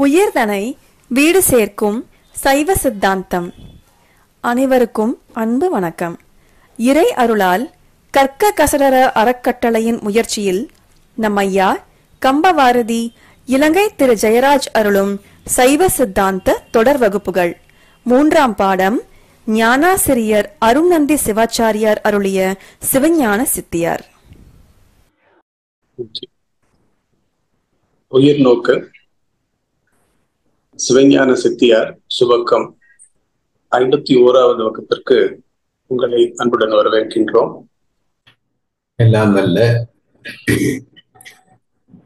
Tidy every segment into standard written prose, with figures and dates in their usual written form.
உயிர்தனை வீடு சேர்க்கும் சைவ சித்தாந்தம். அனைவருக்கும் அன்பு வணக்கம். இறை அருளால் கற்க கசடர அறக்கட்டளையின் முயற்சியில் நம் ஐயா கம்பவாரதி இலங்கை திரு ஜெயராஜ் அருளும் சைவ சித்தாந்த தொடர் வகுப்புகள். 3ஆம் பாடம் ஞானாசிரியர் அருணந்தி சிவாச்சாரியார் அருளிய சிவஞான சித்தியார். உயிர் நோக்கு சிவஞான சித்தியார் சுபக்கம் 51வது வகுப்பிற்கு உங்களை அன்புடன் வரவேற்கின்றோம். எல்லாம் வல்ல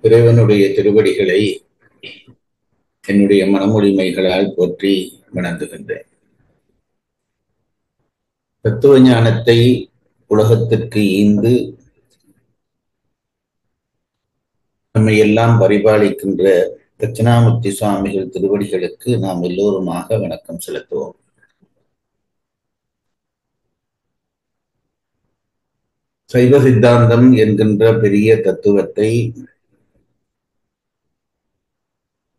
இறைவனுடைய திருவடிகளை என்னுடைய மனமொழிமைகளால் போற்றி வணங்குகின்றேன். தத்துவ ஞானத்தை உலகத்திற்கு ஈந்து நம்மை எல்லாம் பரிபாலிக்கின்ற தட்சிணாமூர்த்தி சுவாமிகள் திருவடிகளுக்கு நாம் எல்லோருமாக வணக்கம் செலுத்துவோம். சைவ சித்தாந்தம் என்கின்ற பெரிய தத்துவத்தை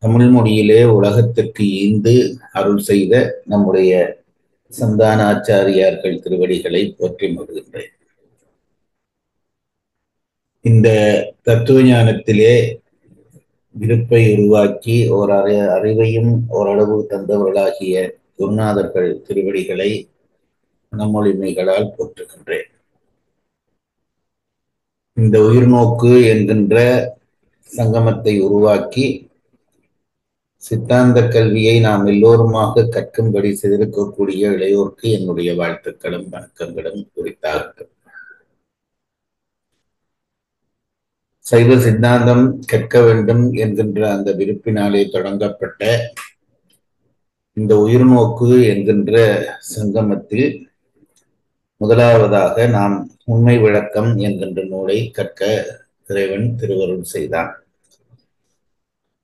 தமிழ் மொழியிலே உலகத்திற்கு ஈந்து அருள் செய்த நம்முடைய சந்தான ஆச்சாரியார்கள் திருவடிகளை போற்றி மகிழ்கின்றேன். இந்த தத்துவ ஞானத்திலே விருப்பை உருவாக்கி அறிவையும் ஓரளவு தந்தவர்களாகிய குருநாதர்கள் திருவடிகளை மனமொழிமைகளால் போற்றுகின்றேன். இந்த உயிர்நோக்கு என்கின்ற சங்கமத்தை உருவாக்கி சித்தாந்த கல்வியை நாம் எல்லோருமாக கற்கும்படி செய்திருக்கக்கூடிய இளையோருக்கு என்னுடைய வாழ்த்துக்களும் வணக்கங்களும் குறித்தார்கள். சைவ சித்தாந்தம் கற்க வேண்டும் என்கின்ற அந்த விருப்பினாலே தொடங்கப்பட்ட இந்த உயிர்நோக்கு என்கின்ற சங்கமத்தில் முதலாவதாக நாம் உண்மை விளக்கம் என்கின்ற நூலை கற்க இறைவன் திருவருள் செய்தான்.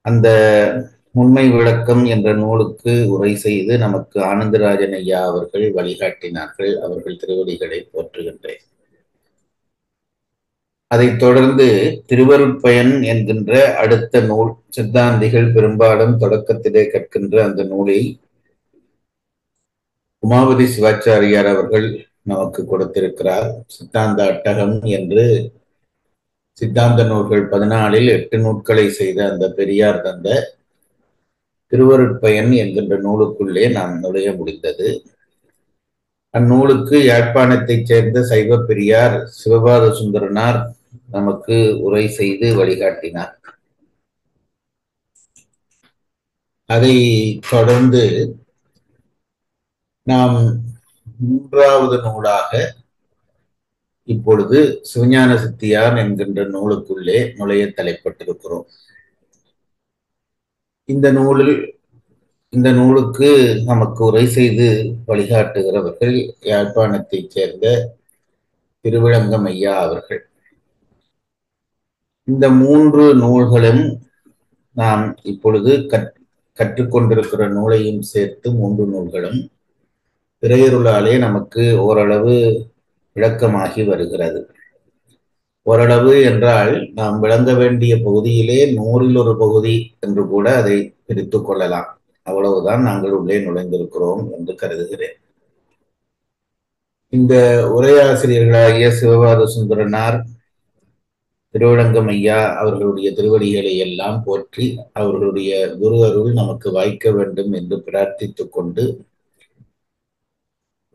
அந்த உண்மை விளக்கம் என்ற நூலுக்கு உரை செய்து நமக்கு ஆனந்தராஜன் ஐயா அவர்கள் வழிகாட்டினார்கள். அவர்கள் திருவடிகளை போற்றுகின்றேன். அதைத் தொடர்ந்து திருவருட்பயன் என்கின்ற அடுத்த நூல், சித்தாந்திகள் பெரும்பாலும் தொடக்கத்திலே கற்கின்ற அந்த நூலை உமாபதி சிவாச்சாரியார் அவர்கள் நமக்கு கொடுத்திருக்கிறார். சித்தாந்த அட்டகம் என்று சித்தாந்த நூல்கள் 14ல் 8 நூல்களை செய்த அந்த பெரியார் தந்த திருவருட்பயன் என்கின்ற நூலுக்குள்ளே நாம் நுழைய முடிந்தது. அந்நூலுக்கு யாழ்ப்பாணத்தைச் சேர்ந்த சைவ பெரியார் சிவபாத சுந்தரனார் நமக்கு உரை செய்து வழிகாட்டினார். அதை தொடர்ந்து நாம் 3வது நூலாக இப்பொழுது சிவஞான சித்தியார் என்கின்ற நூலுக்குள்ளே நுழைய தலைப்பட்டிருக்கிறோம். இந்த நூலுக்கு நமக்கு உரை செய்து வழிகாட்டுகிறவர்கள் யாழ்ப்பாணத்தைச் சேர்ந்த திருவிளங்கம் ஐயா அவர்கள். இந்த 3 நூல்களும் நாம் இப்பொழுது கற்றுக்கொண்டிருக்கிற நூலையும் சேர்த்து 3 நூல்களும் இறையருளாலே நமக்கு ஓரளவு விளக்கமாகி வருகிறது. ஓரளவு என்றால் நாம் விளங்க வேண்டிய பகுதியிலே 100ல் 1 பகுதி என்று கூட அதை பிரித்து கொள்ளலாம். அவ்வளவுதான் நாங்கள் உள்ளே நுழைந்திருக்கிறோம் என்று கருதுகிறேன். இந்த உரையாசிரியர்களாகிய சிவபாத சுந்தரனார், திருவிளங்கம் ஐயா அவர்களுடைய திருவடிகளை எல்லாம் போற்றி அவர்களுடைய குரு அருள் நமக்கு வாய்க்க வேண்டும் என்று பிரார்த்தித்துக் கொண்டு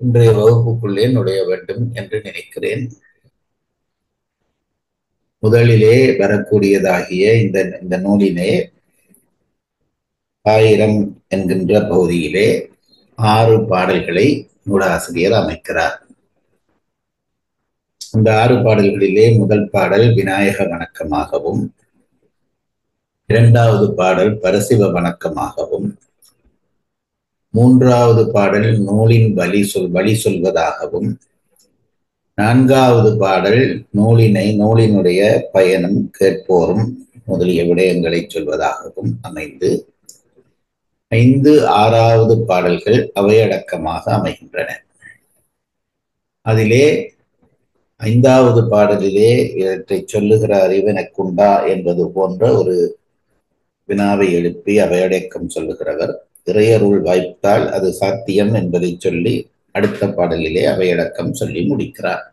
இன்றைய வகுப்புக்குள்ளே நுழைய வேண்டும் என்று நினைக்கிறேன். முதலிலே வரக்கூடியதாகிய இந்த நூலிலே 1000 என்கின்ற பகுதியிலே 6 பாடல்களை நூலாசிரியர் அமைக்கிறார். அந்த 6 பாடல்களிலே முதல் பாடல் விநாயக வணக்கமாகவும், 2வது பாடல் பரசிவ வணக்கமாகவும், 3வது பாடல் நூலின் வழி சொல்வதாகவும், 4வது பாடல் நூலினுடைய பயனும் கேட்போரும் முதலிய விடயங்களை சொல்வதாகவும் அமைந்து 5, 6வது பாடல்கள் அவையடக்கமாக அமைகின்றன. அதிலே 5வது பாடலிலே இவற்றை சொல்லுகிற அறிவெனக்குண்டா என்பது போன்ற ஒரு வினாவை எழுப்பி அவையடக்கம் சொல்லுகிறவர். இறையருள் வாய்த்தால் அது சாத்தியம் என்பதை சொல்லி அடுத்த பாடலிலே அவையடக்கம் சொல்லி முடிக்கிறார்.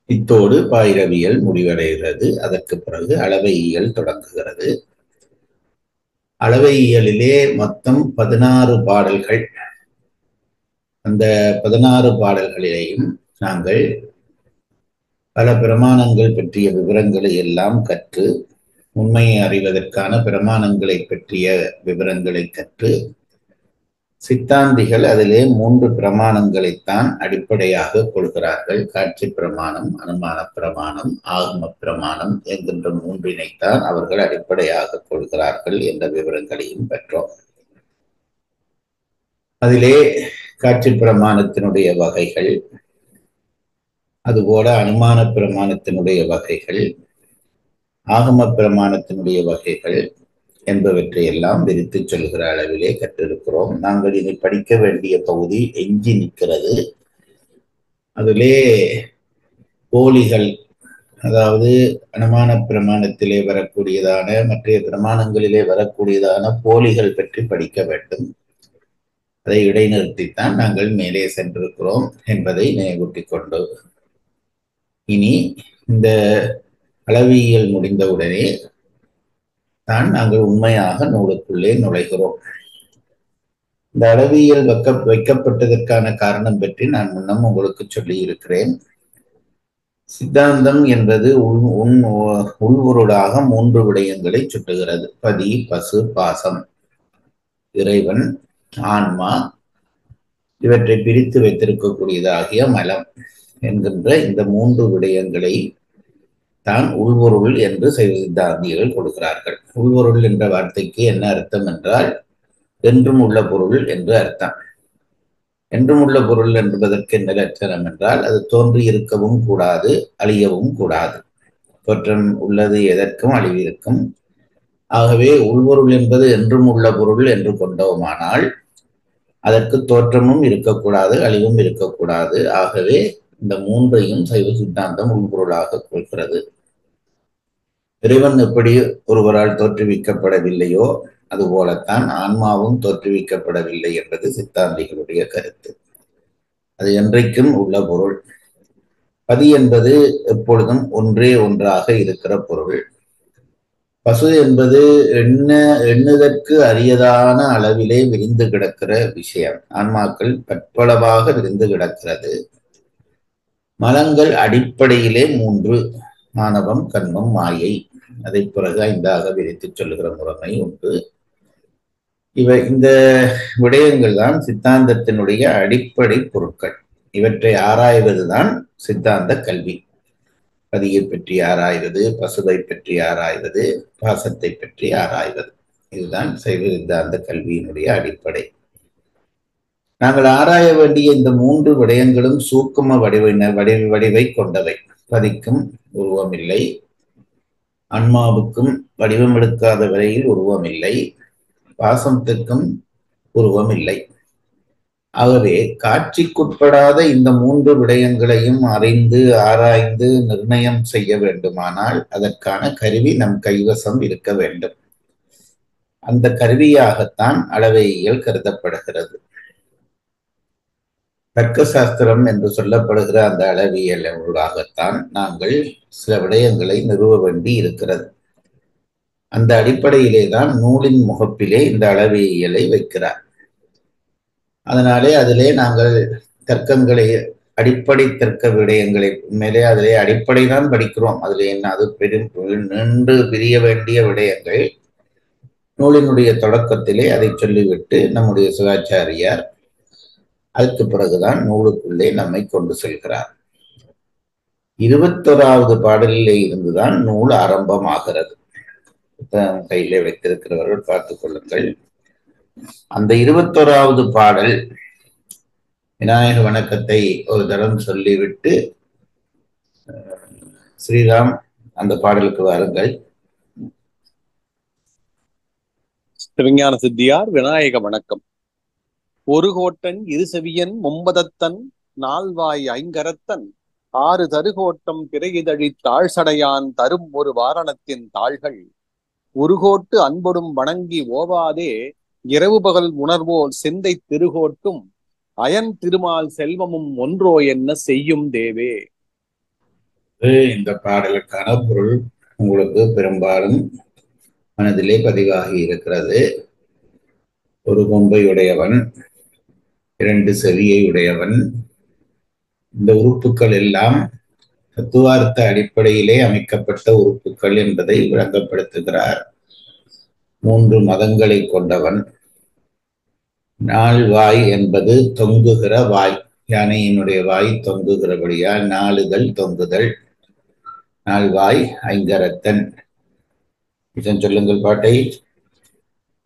இத்தோடு பாயிரவியல் முடிவடைகிறது. அதற்கு பிறகு அளவையியல் தொடங்குகிறது. அளவையியலிலே மொத்தம் 16 பாடல்கள். அந்த 16 பாடல்களிலேயும் நாங்கள் பல பிரமாணங்கள் பற்றிய விவரங்களை எல்லாம் கற்று, உண்மையை அறிவதற்கான பிரமாணங்களை பற்றிய விவரங்களை கற்று, சித்தாந்திகள் அதிலே 3 பிரமாணங்களைத்தான் அடிப்படையாக கொள்கிறார்கள். காட்சி பிரமாணம், அனுமான பிரமாணம், ஆகம பிரமாணம் என்கின்ற 3னைத்தான் அவர்கள் அடிப்படையாக கொள்கிறார்கள் என்ற விவரங்களையும் பெற்றோம். அதிலே காட்சி பிரமாணத்தினுடைய வகைகள், அதுபோல அனுமான பிரமாணத்தினுடைய வகைகள், ஆகம பிரமாணத்தினுடைய வகைகள் என்பவற்றை எல்லாம் விரித்து சொல்கிற அளவிலே கற்றிருக்கிறோம். நாங்கள் இனி படிக்க வேண்டிய பகுதி எஞ்சி நிற்கிறது. அதிலே போலிகள், அதாவது அனுமான பிரமாணத்திலே வரக்கூடியதான மற்ற பிரமாணங்களிலே வரக்கூடியதான போலிகள் பற்றி படிக்க வேண்டும். அதை இடைநிறுத்தித்தான் நாங்கள் மேலே சென்றிருக்கிறோம் என்பதை நினைவூட்டிக் கொண்டு, இனி இந்த அளவியல் முடிந்தவுடனே தான் நாங்கள் உண்மையாக நூலுக்குள்ளே நுழைகிறோம். இந்த அளவியல் வைக்கப்பட்டதற்கான காரணம் பற்றி நான் முன்னம் உங்களுக்கு சொல்லி இருக்கிறேன். சித்தாந்தம் என்பது உள்பொருளாக 3 விடயங்களை சுட்டுகிறது. பதி, பசு, பாசம், இறைவன், ஆன்மா, இவற்றை பிரித்து வைத்திருக்கக்கூடியதாகிய மலம் என்கின்ற இந்த 3 விடயங்களை தான் உள்பொருள் என்று சைவ சித்தாந்திகள் கொடுக்கிறார்கள். உள்பொருள் என்ற வார்த்தைக்கு என்ன அர்த்தம் என்றால், என்றும் உள்ள பொருள் என்று அர்த்தம். என்றும் உள்ள பொருள் என்பதற்கு என்ன லட்சணம் என்றால், அது தோன்றி இருக்கவும் கூடாது, அழியவும் கூடாது. தோற்றம் உள்ளது எதற்கும் அழிவிருக்கும். ஆகவே உள்பொருள் என்பது என்றும் உள்ள பொருள் என்று கொண்டோமானால் அதற்கு தோற்றமும் இருக்கக்கூடாது, அழிவும் இருக்கக்கூடாது. ஆகவே இந்த 3ஐயும் சைவ சித்தாந்தம் உள்பொருளாக கொள்கிறது. இறைவன் எப்படி ஒருவரால் தோற்றுவிக்கப்படவில்லையோ அதுபோலத்தான் ஆன்மாவும் தோற்றுவிக்கப்படவில்லை என்பது சித்தாந்திகளுடைய கருத்து. அது என்றைக்கும் உள்ள பொருள். பதி என்பது எப்பொழுதும் ஒன்றே ஒன்றாக இருக்கிற பொருள். பசு என்பது எண்ணுதற்கு அரியதான அளவிலே விரிந்து கிடக்கிற விஷயம். ஆன்மாக்கள் பற்பளவாக விரிந்து கிடக்கிறது. மலங்கள் அடிப்படையிலே 3: ஆணவம், கண்மம், மாயை. அதை பிறகு 5ஆக விரித்து சொல்லுகிற முறைமை உண்டு. இந்த விடயங்கள் தான் சித்தாந்தத்தினுடைய அடிப்படை பொருட்கள். இவற்றை ஆராய்வதுதான் சித்தாந்த கல்வி. பதியை பற்றி ஆராய்வது, பசுவை பற்றி ஆராய்வது, பாசத்தை பற்றி ஆராய்வது, இதுதான் சைவ சித்தாந்த கல்வியினுடைய அடிப்படை. நாங்கள் ஆராய வேண்டிய இந்த 3 விடயங்களும் சூக்கும வடிவை கொண்டவை. பதிக்கும் உருவமில்லை, ஆன்மாவுக்கும் வடிவம் எடுக்காத வரையில் உருவமில்லை, பாசத்திற்கும் உருவம் இல்லை. ஆகவே காட்சிக்குட்படாத இந்த 3 விடயங்களையும் அறிந்து ஆராய்ந்து நிர்ணயம் செய்ய வேண்டுமானால் அதற்கான கருவி நம் கைவசம் இருக்க வேண்டும். அந்த கருவியாகத்தான் அளவையியல் கருதப்படுகிறது. தர்க்க சாஸ்திரம் என்று சொல்லப்படுகிற அந்த அளவியலாகத்தான் நாங்கள் சில விடயங்களை நிறுவ வேண்டி இருக்கிறது. அந்த அடிப்படையிலே தான் நூலின் முகப்பிலே இந்த அளவியலை வைக்கிறார். அதனாலே அதிலே நாங்கள் தர்க்கங்களை, அடிப்படை தர்க்க விடயங்களை மேலே அதிலே அடிப்படை தான் படிக்கிறோம். அதில் என்ன அது நின்று பிரிய வேண்டிய விடயங்கள். நூலினுடைய தொடக்கத்திலே அதை சொல்லிவிட்டு நம்முடைய சிவாச்சாரியார் அதுக்கு பிறகுதான் நூலுக்குள்ளே நம்மை கொண்டு செல்கிறார். 21வது பாடலிலே இருந்துதான் நூல் ஆரம்பமாகிறது. கையிலே வைத்திருக்கிறவர்கள் பார்த்துக் கொள்ளுங்கள். அந்த 21வது பாடல் விநாயக வணக்கத்தை ஒரு தரம் சொல்லிவிட்டு ஸ்ரீராம் அந்த பாடலுக்கு வாருங்கள். சிவஞான சித்தியார் விநாயக வணக்கம். ஒரு கோட்டன் இருசெவியன் மும்பதத்தன் நால்வாய் ஐங்கரத்தன் ஆறு தருகோட்டம் பிறையிதழி தாழ்சடையான் தரும் ஒரு வாரணத்தின் தாள்கள் உருகோட்டு அன்பொடும் வணங்கி ஓவாதே இரவு பகல் உணர்வோர் சிந்தை திருகோட்டும் அயன் திருமால் செல்வமும் ஒன்றோ என்ன செய்யும் தேவே. இந்த பாடலுக்கான பொருள் உங்களுக்கு பெரும்பாலும் மனதிலே பதிவாகி இருக்கிறது. ஒரு கொம்பை உடையவன், 2 செவியை உடையவன். இந்த உறுப்புகள் எல்லாம் தத்துவார்த்த அடிப்படையிலே அமைக்கப்பட்ட உறுப்புகள் என்பதை விளங்கப்படுத்துகிறார். 3 மதங்களை கொண்டவன். நால்வாய் என்பது தொங்குகிற வாய். யானையினுடைய வாய் தொங்குகிறபடியால் நாளுதல், தொங்குதல். நால்வாய் ஐங்கரத்தன். இதன் சொல்லுங்கள் பாட்டை.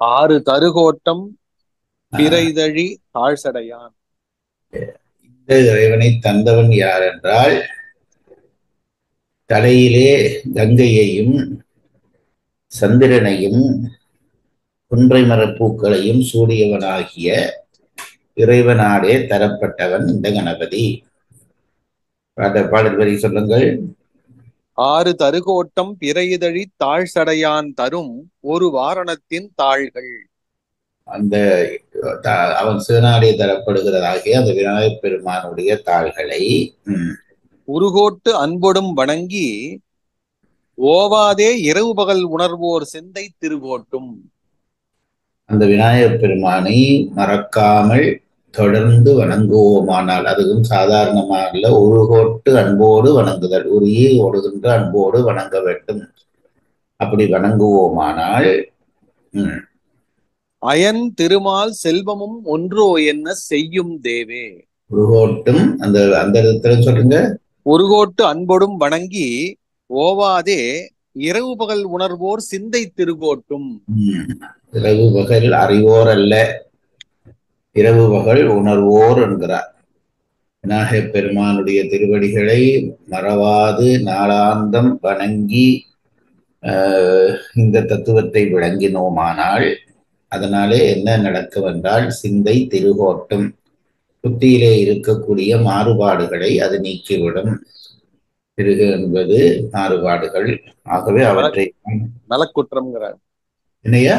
6 தருகோட்டம் பிறைதழி தாழ்சடையான். இந்த இறைவனை தந்தவன் யார் என்றால், தலையிலே கங்கையையும் சந்திரனையும் குன்றை மரப்பூக்களையும் சூடியவனாகிய இறைவனாலே தரப்பட்டவன் இந்த கணபதி. பாடல் வரி சொல்லுங்கள். 6 தருகோட்டம் பிறைதழி தாழ்சடையான் தரும் ஒரு வாரணத்தின் தாள்கள். அந்த அவன் சிவனாலே தரப்படுகிறதாகிய அந்த விநாயகப் பெருமானுடைய தாள்களை உருகோட்டு அன்பொடும் வணங்கி ஓவாதே இரவு பகல் உணர்வோர் சிந்தை திருகோட்டும். அந்த விநாயகப் பெருமானை மறக்காமல் தொடர்ந்து வணங்குவோமானால், அதுவும் சாதாரணமாக உருகோட்டு அன்போடு வணங்குதல், உருகி ஓடுகின்ற அன்போடு வணங்க வேண்டும். அப்படி வணங்குவோமானால் அயன் திருமால் செல்வமும் ஒன்றோ என்ன செய்யும் தேவே. உருகோட்டும் அந்த இடத்துல சொல்லுங்க. உருகோட்டு அன்பொடும் வணங்கி ஓவாதே இரவு பகல் உணர்வோர் சிந்தை திருகோட்டும். இரவு பகல் அறிவோர் அல்ல, இரவு பகல் உணர்வோர் என்கிறார். விநாயகப் பெருமானுடைய திருவடிகளை மறவாது நாளாந்தம் வணங்கி இந்த தத்துவத்தை விளங்கினோமானால் அதனாலே என்ன நடக்கும் என்றால் சிந்தை திருகோட்டும். புத்தியிலே இருக்கக்கூடிய மாறுபாடுகளை அது நீக்கிவிடும். திருகு என்பது மாறுபாடுகள். ஆகவே அவற்றை மலக்குற்றம்ங்கிறார். என்னையா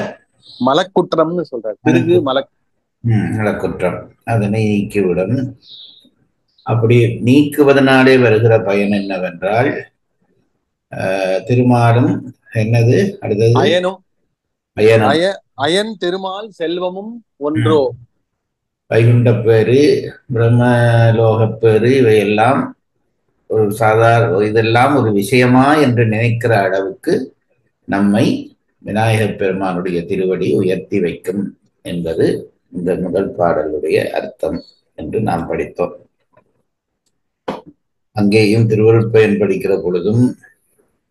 மலக்குற்றம்னு சொல்றார். திருகு மலக்குற்றம் அதனை நீக்கிவிடும். அப்படி நீக்குவதனாலே வருகிற பயன் என்னவென்றால் திருமாலும் என்னது அடுத்தது அயனும் அயனும் அயன் திருமால் செல்வமும் ஒன்றோ. வைகுண்டப்பேறு, பிரம்மலோகப்பேறு இவையெல்லாம் ஒரு இதெல்லாம் ஒரு விஷயமா என்று நினைக்கிற அளவுக்கு நம்மை விநாயகப் பெருமானுடைய திருவடி உயர்த்தி வைக்கும் என்பது இந்த முதல் பாடலுடைய அர்த்தம் என்று நாம் படித்தோம். அங்கேயும் திருவருட்பயன் படிக்கிற பொழுதும்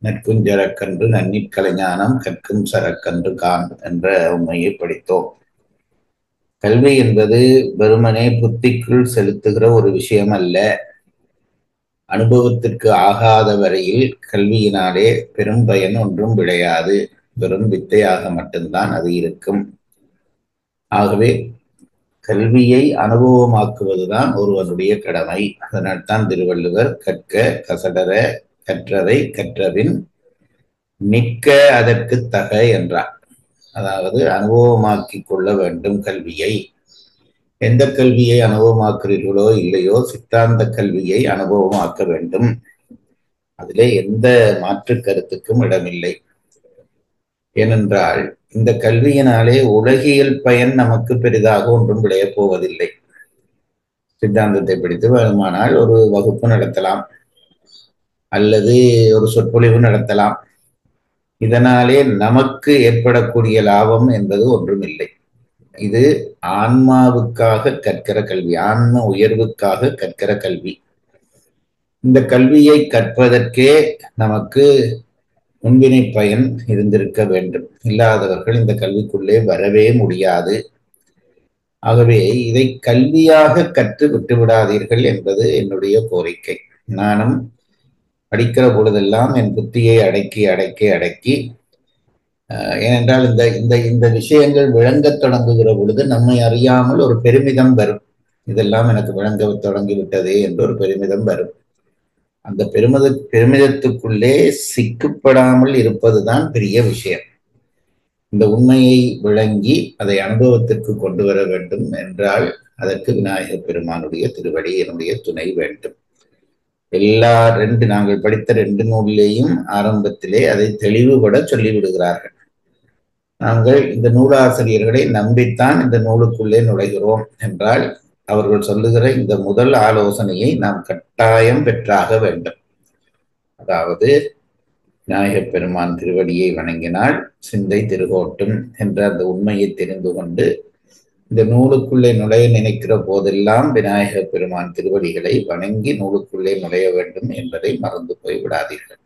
நற்குஞ்சரக்கன்று நன்னிற் கலைஞானம் கற்கும் சரக்கன்று கான் என்ற உண்மையை படித்தோம். கல்வி என்பது வெறுமனே புத்திக்குள் செலுத்துகிற ஒரு விஷயம் அல்ல. அனுபவத்திற்கு ஆகாத வரையில் கல்வியினாலே பெரும் பயன் ஒன்றும் விளையாது. வெறும் வித்தையாக மட்டும்தான் அது இருக்கும். ஆகவே கல்வியை அனுபவமாக்குவதுதான் ஒருவனுடைய கடமை. அதனால்தான் திருவள்ளுவர் கற்க கசடர கற்றவை கற்றபின் நிற்க அதற்கு தக என்றார். அதாவது அனுபவமாக்கி கொள்ள வேண்டும் கல்வியை. எந்த கல்வியை அனுபவமாக்குறீர்களோ இல்லையோ சித்தாந்த கல்வியை அனுபவமாக்க வேண்டும். அதிலே எந்த மாற்று கருத்துக்கும் இடமில்லை. ஏனென்றால் இந்த கல்வியினாலே உலகியல் பயன் நமக்கு பெரிதாக ஒன்றும் விளையப் போவதில்லை. சித்தாந்தத்தை படித்து வேணுமானால் ஒரு வகுப்பு நடத்தலாம் அல்லது ஒரு சொற்பொழிவு நடத்தலாம். இதனாலே நமக்கு ஏற்படக்கூடிய லாபம் என்பது ஒன்றுமில்லை. இது ஆன்மாவுக்காக கற்கிற கல்வி, ஆன்ம உயர்வுக்காக கற்கிற கல்வி. இந்த கல்வியை கற்பதற்கே நமக்கு முன்வினை பயன் இருந்திருக்க வேண்டும். இல்லாதவர்கள் இந்த கல்விக்குள்ளே வரவே முடியாது. ஆகவே இதை கல்வியாக கற்று விட்டு விடாதீர்கள் என்பது என்னுடைய கோரிக்கை. நானும் படிக்கிற பொழுதெல்லாம் என் புத்தியை அடக்கி அடக்கி அடக்கி ஏனென்றால் இந்த விஷயங்கள் விளங்கத் தொடங்குகிற பொழுது நம்மை அறியாமல் ஒரு பெருமிதம் வரும். இதெல்லாம் எனக்கு விளங்க தொடங்கிவிட்டதே என்று ஒரு பெருமிதம் வரும். அந்த பெருமிதத்துக்குள்ளே சிக்கப்படாமல் இருப்பதுதான் பெரிய விஷயம். இந்த உண்மையை விளங்கி அதை அனுபவத்திற்கு கொண்டு வர வேண்டும் என்றால் அதற்கு விநாயக பெருமானுடைய திருவடி என்னுடைய துணை வேண்டும். நாங்கள் படித்த 2 நூலிலேயும் ஆரம்பத்திலே அதை தெளிவுபட சொல்லிவிடுகிறார்கள். நாங்கள் இந்த நூலாசிரியர்களை நம்பித்தான் இந்த நூலுக்குள்ளே நுழைகிறோம் என்றால் அவர்கள் சொல்லுகிற இந்த முதல் ஆலோசனையை நாம் கட்டாயம் பெற்றாக வேண்டும். அதாவது விநாயகப் பெருமான் திருவடியை வணங்கினால் சிந்தை திருகோட்டும் என்ற அந்த உண்மையை தெரிந்து கொண்டு இந்த நூலுக்குள்ளே நுழைய நினைக்கிற போதெல்லாம் விநாயகப் பெருமான் திருவடிகளை வணங்கி நூலுக்குள்ளே நுழைய வேண்டும் என்பதை மறந்து போய் விடாதீர்கள்.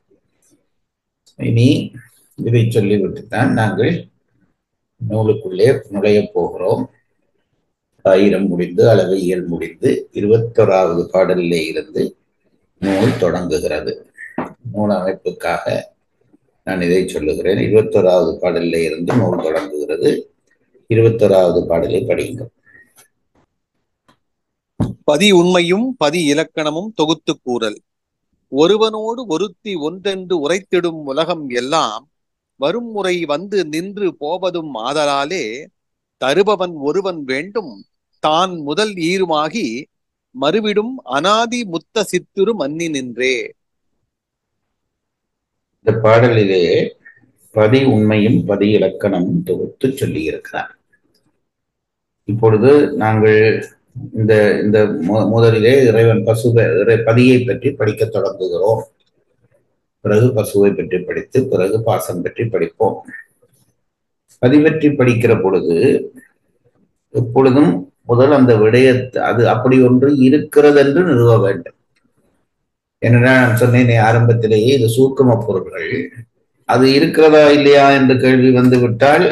இனி இதை சொல்லிவிட்டுத்தான் நாங்கள் நூலுக்குள்ளே நுழைய போகிறோம். 1000 முடிந்து அளவையியல் முடிந்து 21வது பாடலிலே இருந்து நூல் தொடங்குகிறது. நூல் அமைப்புக்காக நான் இதை சொல்லுகிறேன். 21வது பாடலிலே இருந்து நூல் தொடங்குகிறது. 21வது பாடலை படியுங்கள். பதி உண்மையும் பதி இலக்கணமும் தொகுத்து கூறல். ஒருவனோடு ஒருத்தி ஒன்றென்று உரைத்திடும் உலகம் எல்லாம் வரும் முறை வந்து நின்று போவதும் ஆதலாலே தருபவன் ஒருவன் வேண்டும் தான் முதல் ஈருமாகி மறுவிடும் அனாதி முத்த சித்துரு மன்னி நின்றே. இந்த பாடலிலே பதி உண்மையும் பதி இலக்கணமும் தொகுத்து சொல்லி இருக்கிறார். இப்பொழுது நாங்கள் இந்த இந்த முதலிலே இறைவன் பதியை பற்றி படிக்க தொடங்குகிறோம். பிறகு பசுவை பற்றி படித்து பிறகு பாசம் பற்றி படிப்போம். பதி பற்றி படிக்கிற பொழுது எப்பொழுதும் முதல் அந்த விடயத்தை அது அப்படி ஒன்று இருக்கிறது என்று நிறுவ வேண்டும். என்னடா நான் சொன்னேனே ஆரம்பத்திலேயே இது சூக்கும பொருட்கள், அது இருக்கிறதா இல்லையா என்று கேள்வி வந்து விட்டால்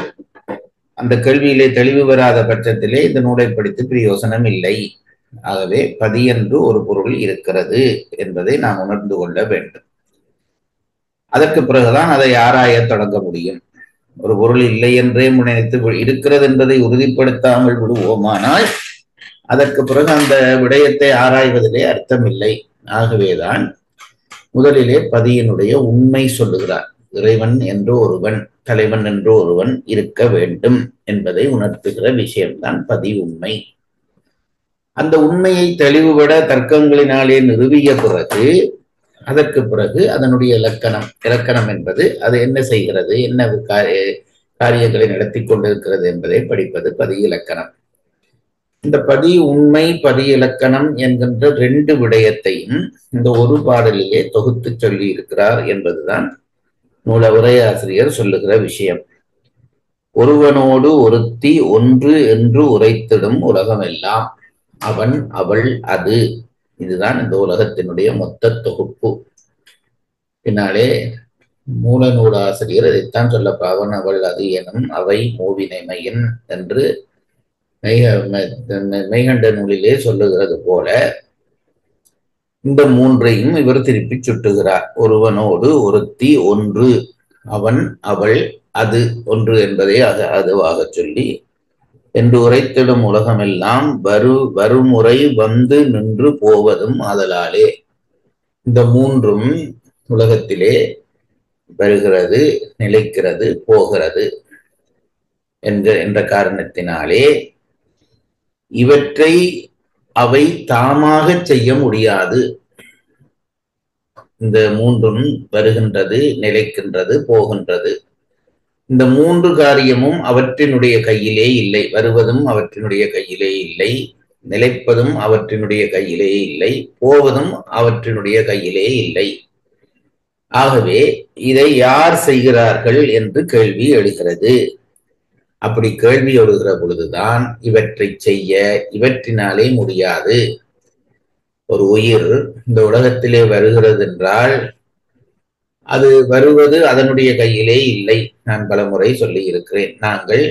அந்த கேள்வியிலே தெளிவு பெறாத பட்சத்திலே இந்த நூலை படித்து பிரயோசனம் இல்லை. ஆகவே பதி என்று ஒரு பொருள் இருக்கிறது என்பதை நாம் உணர்ந்து கொள்ள வேண்டும். அதற்கு பிறகுதான் அதை ஆராய தொடங்க முடியும். ஒரு பொருள் இல்லை என்றே நினைத்து இருக்கிறது என்பதை உறுதிப்படுத்தாமல் விடுவோமானால் அதற்கு பிறகு அந்த விடயத்தை ஆராய்வதிலே அர்த்தம் இல்லை. ஆகவேதான் முதலிலே பதியினுடைய உண்மை சொல்லுகிறார். இறைவன் என்று ஒருவன், தலைவன் என்று ஒருவன் இருக்க வேண்டும் என்பதை உணர்த்துகிற விஷயம்தான் பதி உண்மை. அந்த உண்மையை தெளிவுபட தர்க்கங்களினாலே நிறுவிய பிறகு அதற்கு பிறகு அதனுடைய இலக்கணம் என்பது அது என்ன செய்கிறது, என்ன காரியங்களை நடத்தி கொண்டிருக்கிறது என்பதை படிப்பது பதி இலக்கணம். இந்த பதி உண்மை பதி இலக்கணம் என்கின்ற 2 விடயத்தையும் இந்த ஒரு பாடலிலே தொகுத்து சொல்லி இருக்கிறார் என்பதுதான் நூல உரையாசிரியர் சொல்லுகிற விஷயம். ஒருவனோடு ஒருத்தி ஒன்று என்று உரைத்திடும் உலகமெல்லாம் அவன் அவள் அது, இதுதான் இந்த உலகத்தினுடைய மொத்த தொகுப்பு. பின்னாலே மூல நூலாசிரியர் இதைத்தான் சொல்லப்ப அவன் அவள் அது எனும் அவை மூவினைமையின் என்று மெய்கண்ட நூலிலே சொல்லுகிறது போல இந்த 3ஐயும் இவர் திருப்பி சுட்டுகிறார். ஒருவனோடு ஒருத்தி ஒன்று, அவன் அவள் அது ஒன்று என்பதை அதுவாக சொல்லி என்று உரைத்திடும் உலகமெல்லாம் வருமுறை வந்து நின்று போவதும் ஆதலாலே. இந்த 3ம் உலகத்திலே வருகிறது, நிலைக்கிறது, போகிறது என்ற காரணத்தினாலே இவற்றை அவை தாமாக செய்ய முடியாது. இந்த 3ம் வருகின்றது, நிலைக்கின்றது, போகின்றது. இந்த 3 காரியமும் அவற்றினுடைய கையிலே இல்லை. வருவதும் அவற்றினுடைய கையிலே இல்லை, நிலைப்பதும் அவற்றினுடைய கையிலே இல்லை, போவதும் அவற்றினுடைய கையிலே இல்லை. ஆகவே இதை யார் செய்கிறார்கள் என்று கேள்வி எழுகிறது. அப்படி கேள்வி எழுகிற பொழுதுதான் இவற்றை செய்ய இவற்றினாலே முடியாது. ஒரு உயிர் இந்த உலகத்திலே வருகிறது என்றால் அது வருவது அதனுடைய கையிலே இல்லை. நான் பலமுறை சொல்லி இருக்கிறேன். நாங்கள்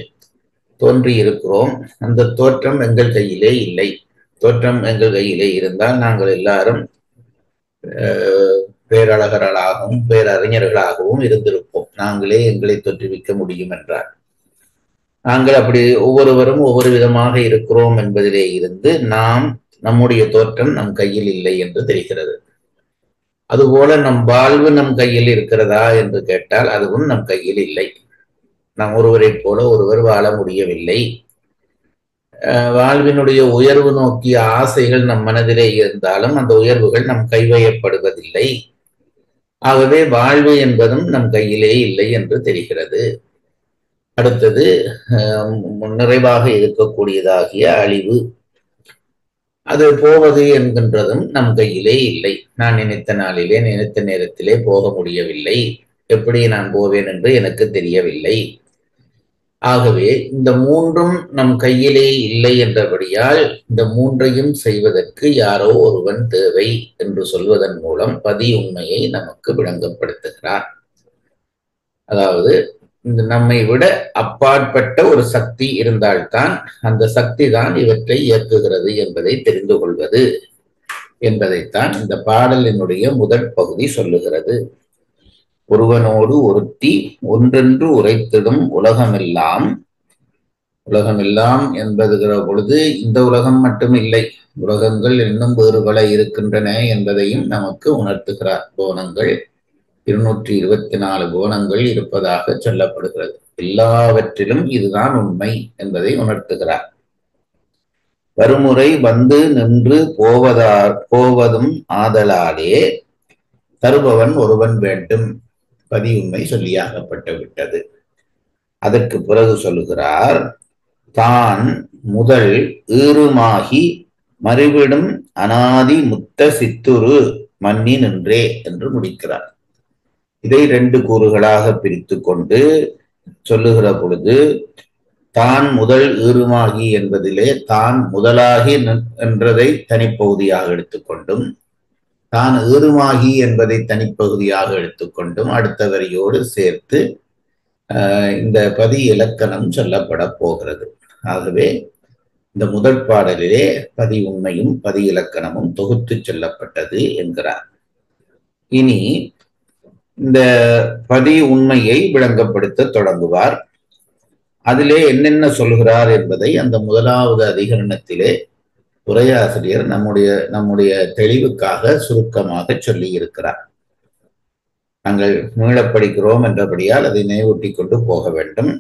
தோன்றி இருக்கிறோம், அந்த தோற்றம் எங்கள் கையிலே இல்லை. தோற்றம் எங்கள் கையிலே இருந்தால் நாங்கள் எல்லாரும் பேரழகர்களாகவும் பேரறிஞர்களாகவும் இருந்திருப்போம். நாங்களே எங்களை தோற்றுவிக்க முடியும் என்றார். நாங்கள் அப்படி ஒவ்வொருவரும் ஒவ்வொரு விதமாக இருக்கிறோம் என்பதிலே இருந்து நம்முடைய தோற்றம் நம் கையில் இல்லை என்று தெரிகிறது. அதுபோல நம் வாழ்வு நம் கையில் இருக்கிறதா என்று கேட்டால் அதுவும் நம் கையில் இல்லை. நம் ஒருவரைப் போல ஒருவர் வாழ முடியவில்லை. வாழ்வினுடைய உயர்வு நோக்கிய ஆசைகள் நம் மனதிலே இருந்தாலும் அந்த உயர்வுகள் நம் கைவயப்படுவதில்லை. ஆகவே வாழ்வு என்பதும் நம் கையிலே இல்லை என்று தெரிகிறது. அடுத்தது நிறைவாக இருக்கக்கூடியதாகிய அழிவு, அது போவது என்கின்றதும் நம் கையிலே இல்லை. நான் நினைத்த நாளிலே நினைத்த நேரத்திலே போக முடியவில்லை. எப்படி நான் போவேன் என்று எனக்கு தெரியவில்லை. ஆகவே இந்த மூன்றும் நம் கையிலே இல்லை என்றபடியால் இந்த மூன்றையும் செய்வதற்கு யாரோ ஒருவன் தேவை என்று சொல்வதன் மூலம் பதி உண்மையை நமக்கு விளங்கப்படுத்துகிறார். அதாவது இந்த நம்மை விட அப்பாற்பட்ட ஒரு சக்தி இருந்தால்தான் அந்த சக்தி தான் இவற்றை இயக்குகிறது என்பதை தெரிந்து கொள்வது என்பதைத்தான் இந்த பாடலினுடைய முதற் பகுதி சொல்லுகிறது. ஒருவனோடு ஒருத்தி ஒன்றென்று உரைத்திடும் உலகமெல்லாம். உலகமெல்லாம் என்பதுகிற பொழுது இந்த உலகம் மட்டும் இல்லை, உலகங்கள் இன்னும் வேறு பல இருக்கின்றன என்பதையும் நமக்கு உணர்த்துகிறார். புவனங்கள் 224 புவனங்கள் இருப்பதாக சொல்லப்படுகிறது. எல்லாவற்றிலும் இதுதான் உண்மை என்பதை உணர்த்துகிறார். வருமுறை வந்து நின்று போவதும் ஆதலாலே தருபவன் ஒருவன் வேண்டும். பதி உண்மை சொல்லியாகப்பட்டு விட்டது. அதற்கு பிறகு சொல்லுகிறார், தான் முதல் ஈறுமாகி மறுவிடும் அனாதி முத்த சித்துரு மன்னி நின்றே என்று முடிக்கிறார். இதை 2 கூறுகளாக பிரித்து கொண்டு சொல்லுகிற பொழுது, தான் முதல் ஈறுமாகி என்பதிலே தான் முதலாகி என்றதை தனிப்பகுதியாக எடுத்துக்கொண்டும், தான் ஈறுமாகி என்பதை தனிப்பகுதியாக எடுத்துக்கொண்டும் அடுத்த வரியோடு சேர்த்து இந்த பதி இலக்கணம் சொல்லப்பட போகிறது. ஆகவே இந்த முதற் பாடலிலே பதி உண்மையும் பதி இலக்கணமும் தொகுத்து சொல்லப்பட்டது என்கிறார். இனி இந்த பதி உண்மையை விளங்கப்படுத்த தொடங்குவார். அதிலே என்னென்ன சொல்கிறார் என்பதை அந்த முதலாவது அதிகரணத்திலே உரையாசிரியர் நம்முடைய தெளிவுக்காக சுருக்கமாக சொல்லி இருக்கிறார். நாங்கள் மீளப் படிக்கிறோம் என்றபடியால் அதை நினைவூட்டி கொண்டு போக வேண்டும்.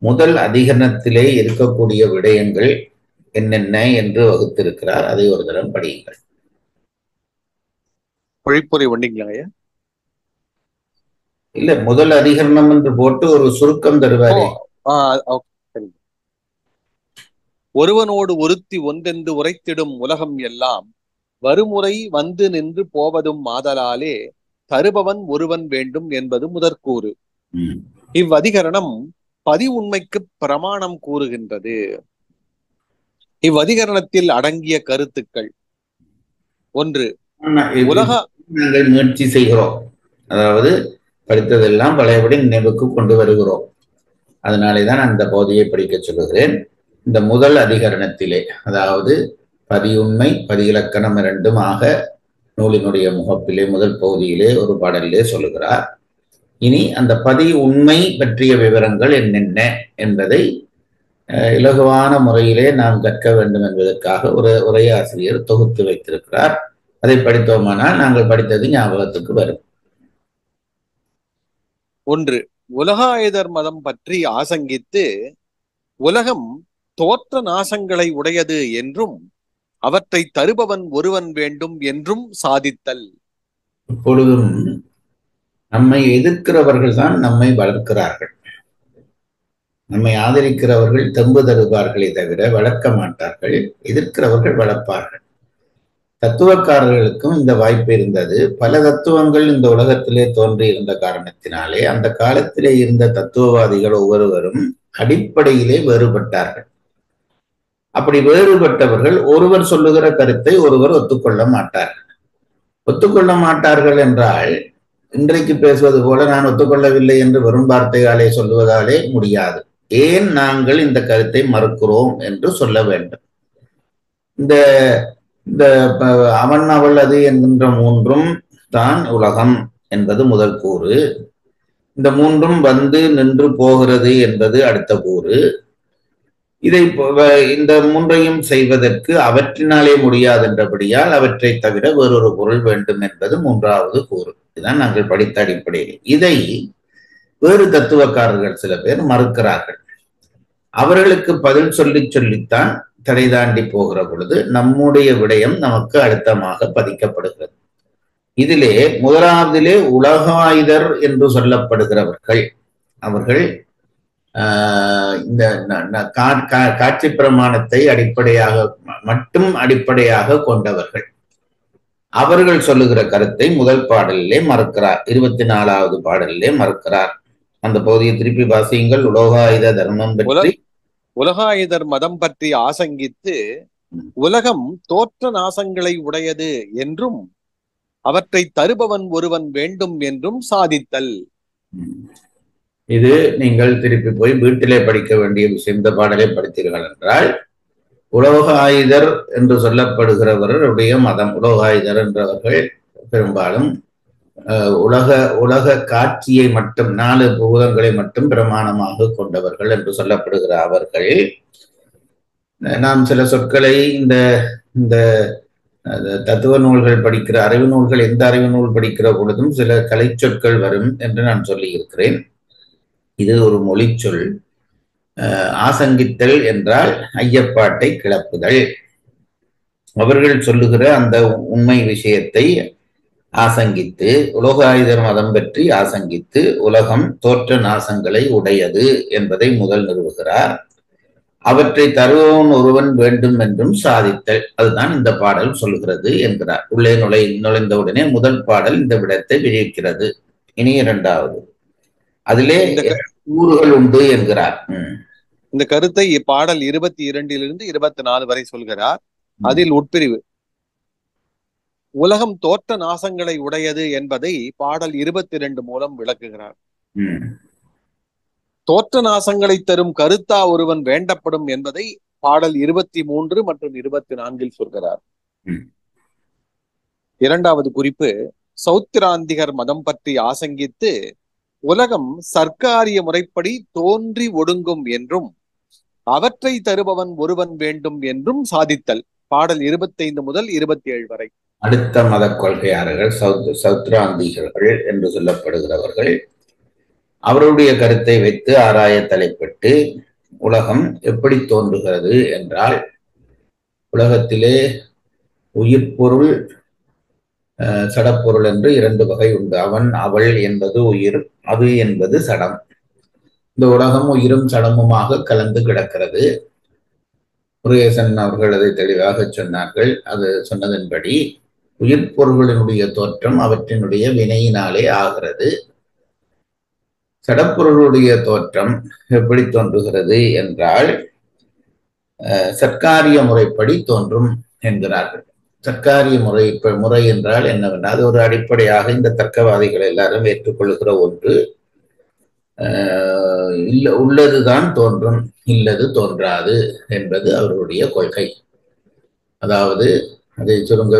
முதல் அதிகரணத்திலே இருக்கக்கூடிய விடயங்கள் என்னென்ன என்று வகுத்திருக்கிறார். அதை ஒரு தரம் படியுங்கள். பொழிப்புரை ஒண்டிங்களாங்க? இல்ல, முதல் அதிகரணம் என்று போட்டு ஒரு சுருக்கம் தருவாரே. ஒருவனோடு ஒருத்தி ஒன்றென்று உரைத்திடும் உலகம் எல்லாம் வருமுறை வந்து நின்று போவதும் ஆதலாலே தருபவன் ஒருவன் வேண்டும் என்பது முதற்கூறு. இவ்வதிகரணம் பதி உண்மைக்கு பிரமாணம் கூறுகின்றது. இவ்வதிகரணத்தில் அடங்கிய கருத்துக்கள்: 1. உலக நாங்கள் முயற்சி செய்கிறோம், அதாவது படித்ததெல்லாம் பழையபடி நினைவுக்கு கொண்டு வருகிறோம். அதனாலேதான் அந்த பகுதியை படிக்க சொல்லுகிறேன். இந்த முதல் அதிகரணத்திலே, அதாவது பதி உண்மை பதி இலக்கணம் இரண்டும் ஆக நூலினுடைய முகப்பிலே முதல் பகுதியிலே ஒரு பாடலிலே சொல்லுகிறார். இனி அந்த பதி உண்மை பற்றிய விவரங்கள் என்னென்ன என்பதை இலகுவான முறையிலே நாம் கற்க வேண்டும் என்பதற்காக ஒரு உரையாசிரியர் தொகுத்து வைத்திருக்கிறார். அதை படித்தோமானால் நாங்கள் படித்தது ஞாபகத்துக்கு வரும். 1. உலகாயுதர் மதம் பற்றி ஆசங்கித்து உலகம் தோற்ற நாசங்களை உடையது என்றும் அவற்றை தருபவன் ஒருவன் வேண்டும் என்றும் சாதித்தல். இப்பொழுதும் நம்மை எதிர்க்கிறவர்கள் தான் நம்மை வளர்க்கிறார்கள். நம்மை ஆதரிக்கிறவர்கள் தெம்பு தருவார்களே தவிர வளர்க்க மாட்டார்கள். எதிர்க்கிறவர்கள் வளர்ப்பார்கள். தத்துவக்காரர்களுக்கும் இந்த வாய்ப்பு இருந்தது. பல தத்துவங்கள் இந்த உலகத்திலே தோன்றி இருந்த காரணத்தினாலே அந்த காலத்திலே இருந்த தத்துவவாதிகள் ஒவ்வொருவரும் அடிப்படையிலே வேறுபட்டார்கள். அப்படி வேறுபட்டவர்கள் ஒருவர் சொல்லுகிற கருத்தை ஒருவர் ஒத்துக்கொள்ள மாட்டார்கள். ஒத்துக்கொள்ள மாட்டார்கள் என்றால் இன்றைக்கு பேசுவது போல நான் ஒத்துக்கொள்ளவில்லை என்று வெறும் வார்த்தையாலே சொல்லுவதாலே முடியாது. ஏன் நாங்கள் இந்த கருத்தை மறுக்கிறோம் என்று சொல்ல வேண்டும். இந்த அவன் அவள் அது என்கின்ற மூன்றும் தான் உலகம் என்பது முதல் கூறு. இந்த மூன்றும் வந்து நின்று போகிறது என்பது அடுத்த கூறு. இந்த மூன்றையும் செய்வதற்கு அவற்றினாலே முடியாதென்றபடியால் அவற்றை தவிர வேறொரு பொருள் வேண்டும் என்பது மூன்றாவது கூறு. இதுதான் நாங்கள் படித்த அடிப்படையில். இதை வேறு தத்துவக்காரர்கள் சில பேர் மறுக்கிறார்கள். அவர்களுக்கு பதில் சொல்லித்தான் தடை தாண்டி போகிற பொழுது நம்முடைய விடயம் நமக்கு அழுத்தமாக பதிக்கப்படுகிறது. இதிலே முதலாவதிலே உலகாயுதர் என்று சொல்லப்படுகிறவர்கள், அவர்கள் இந்த காட்சி பிரமாணத்தை அடிப்படையாக கொண்டவர்கள். அவர்கள் சொல்லுகிற கருத்தை முதல் பாடலிலே மறுக்கிறார், 24வது பாடலிலே மறுக்கிறார். அந்த பகுதியை திருப்பி வாசியுங்கள். உலகாயுத தர்மம் பற்றி, உலகாயுதர் மதம் பற்றி ஆசங்கித்து உலகம் தோற்ற நாசங்களை உடையது என்றும் அவற்றை தருபவன் ஒருவன் வேண்டும் என்றும் சாதித்தல். இது நீங்கள் திருப்பி போய் வீட்டிலே படிக்க வேண்டிய விஷயம். இந்த பாடலை படித்தீர்கள் என்றால், உலகாயுதர் என்று சொல்லப்படுகிறவருடைய மதம், உலகாயுதர் என்றவர்கள் பெரும்பாலும் உலக காட்சியை மட்டும், 4 பூதங்களை மட்டும் பிரமாணமாக கொண்டவர்கள் என்று சொல்லப்படுகிற அவர்கள், நாம் சில சொற்களை இந்த தத்துவ நூல்கள் படிக்கிற, அறிவு நூல்கள், எந்த அறிவு நூல் படிக்கிற பொழுதும் சில கலை சொற்கள் வரும் என்று நான் சொல்லி இருக்கிறேன். இது ஒரு மொழி சொல். ஆசங்கித்தல் என்றால் ஐயப்பாட்டை கிளப்புதல். அவர்கள் சொல்லுகிற அந்த உண்மை விஷயத்தை ஆசங்கித்து, உலகாயுதர் மதம் பற்றி ஆசங்கித்து உலகம் தோற்ற நாசங்களை உடையது என்பதை முதல் நிறுவுகிறார். அவற்றை தருபவன் ஒருவன் வேண்டும் என்றும் சாதித்தல், அதுதான் இந்த பாடல் சொல்லுகிறது என்கிறார். உள்ளே நுழைந்தவுடனே முதல் பாடல் இந்த விடத்தை விரிக்கிறது. இனி 2வது, அதிலே ஊர்கள் உண்டு என்கிறார். இந்த கருத்தை இப்பாடல் 22 24 வரை சொல்கிறார். அதில் உட்பிரிவு உலகம் தோற்ற நாசங்களை உடையது என்பதை பாடல் 22 மூலம் விளக்குகிறார். தோற்ற நாசங்களை தரும் கருத்தா ஒருவன் வேண்டப்படும் என்பதை பாடல் 23 மற்றும் 24 சொல்கிறார். 2வது குறிப்பு, சௌத்திராந்திகர் மதம் பற்றி ஆசங்கித்து உலகம் சர்க்காரிய முறைப்படி தோன்றி ஒடுங்கும் என்றும் அவற்றை தருபவன் ஒருவன் வேண்டும் என்றும் சாதித்தல். பாடல் 25 முதல் 27 வரை. அடுத்த மத கொள்கையாளர்கள் சௌத்திராந்திகர்கள் என்று சொல்லப்படுகிறவர்கள், அவருடைய கருத்தை வைத்து ஆராய தலைப்பட்டு உலகம் எப்படி தோன்றுகிறது என்றால், உலகத்திலே உயிர் பொருள், சடப்பொருள் என்று 2 வகை உண்டு. அவன் அவள் என்பது உயிர், அது என்பது சடம். இந்த உலகம் உயிரும் சடமுமாக கலந்து கிடக்கிறது. முருகேசன் அவர்கள் அதை தெளிவாக சொன்னார்கள். அது சொன்னதன்படி உயிர் பொருள்களினுடைய தோற்றம் அவற்றினுடைய வினையினாலே ஆகிறது. சடப்பொருளுடைய தோற்றம் எப்படி தோன்றுகிறது என்றால் சர்க்காரிய முறைப்படி தோன்றும் என்கிறார்கள். சர்க்காரிய முறை என்றால் என்னவென்றால், அது ஒரு அடிப்படையாக இந்த தர்க்கவாதிகள் எல்லாரும் ஏற்றுக்கொள்ளுகிற ஒன்று. உள்ளதுதான் தோன்றும், இல்லது தோன்றாது என்பது அவர்களுடைய கொள்கை. அதாவது அதை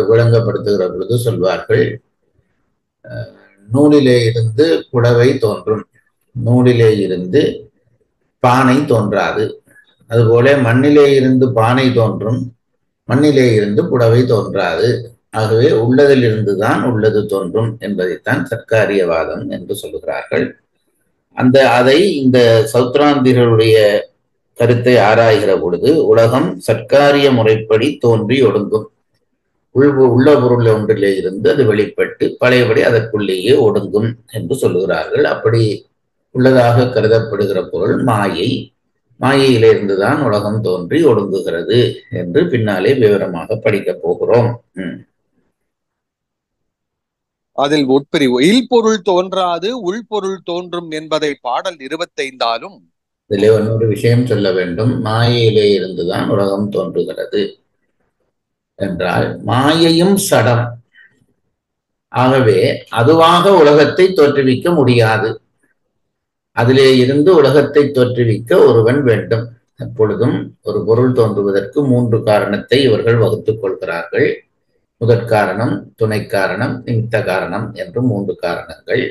விளங்கப்படுத்துகிற பொழுது சொல்வார்கள், நூலிலே இருந்து புடவை தோன்றும், நூலிலே இருந்து பானை தோன்றாது. அதுபோல மண்ணிலே இருந்து பானை தோன்றும், மண்ணிலே இருந்து புடவை தோன்றாது. ஆகவே உள்ளதிலிருந்து தான் உள்ளது தோன்றும் என்பதைத்தான் சர்க்காரியவாதம் என்று சொல்லுகிறார்கள். அதை இந்த சௌத்திராந்திகளுடைய கருத்தை ஆராய்கிற பொழுது உலகம் சர்க்காரிய முறைப்படி தோன்றி ஒடுங்கும், உள்ள பொருள் ஒன்றிலே இருந்து அது வெளிப்பட்டு பழையபடி அதற்குள்ளேயே ஒடுங்கும் என்று சொல்லுகிறார்கள். அப்படி உள்ளதாக கருதப்படுகிற பொருள் மாயை, மாயையிலிருந்துதான் உலகம் தோன்றி ஒடுங்குகிறது என்று பின்னாலே விவரமாக படிக்கப் போகிறோம். அதில் உட்பிரிவு, இல்பொருள் தோன்றாது உள்பொருள் தோன்றும் என்பதை பாடல் 25 இதிலே இன்னொரு விஷயம் சொல்ல வேண்டும். மாயையிலே இருந்துதான் உலகம் தோன்றுகிறது என்றால் மாயையும் சடம். ஆகவே அதுவாக உலகத்தை தோற்றுவிக்க முடியாது. அதிலே இருந்து உலகத்தை தோற்றுவிக்க ஒருவன் வேண்டும். எப்பொழுதும் ஒரு பொருள் தோன்றுவதற்கு 3 காரணத்தை இவர்கள் வகுத்துக் கொள்கிறார்கள். முதற்காரணம், துணை காரணம், நிமித்த காரணம் என்று 3 காரணங்கள்.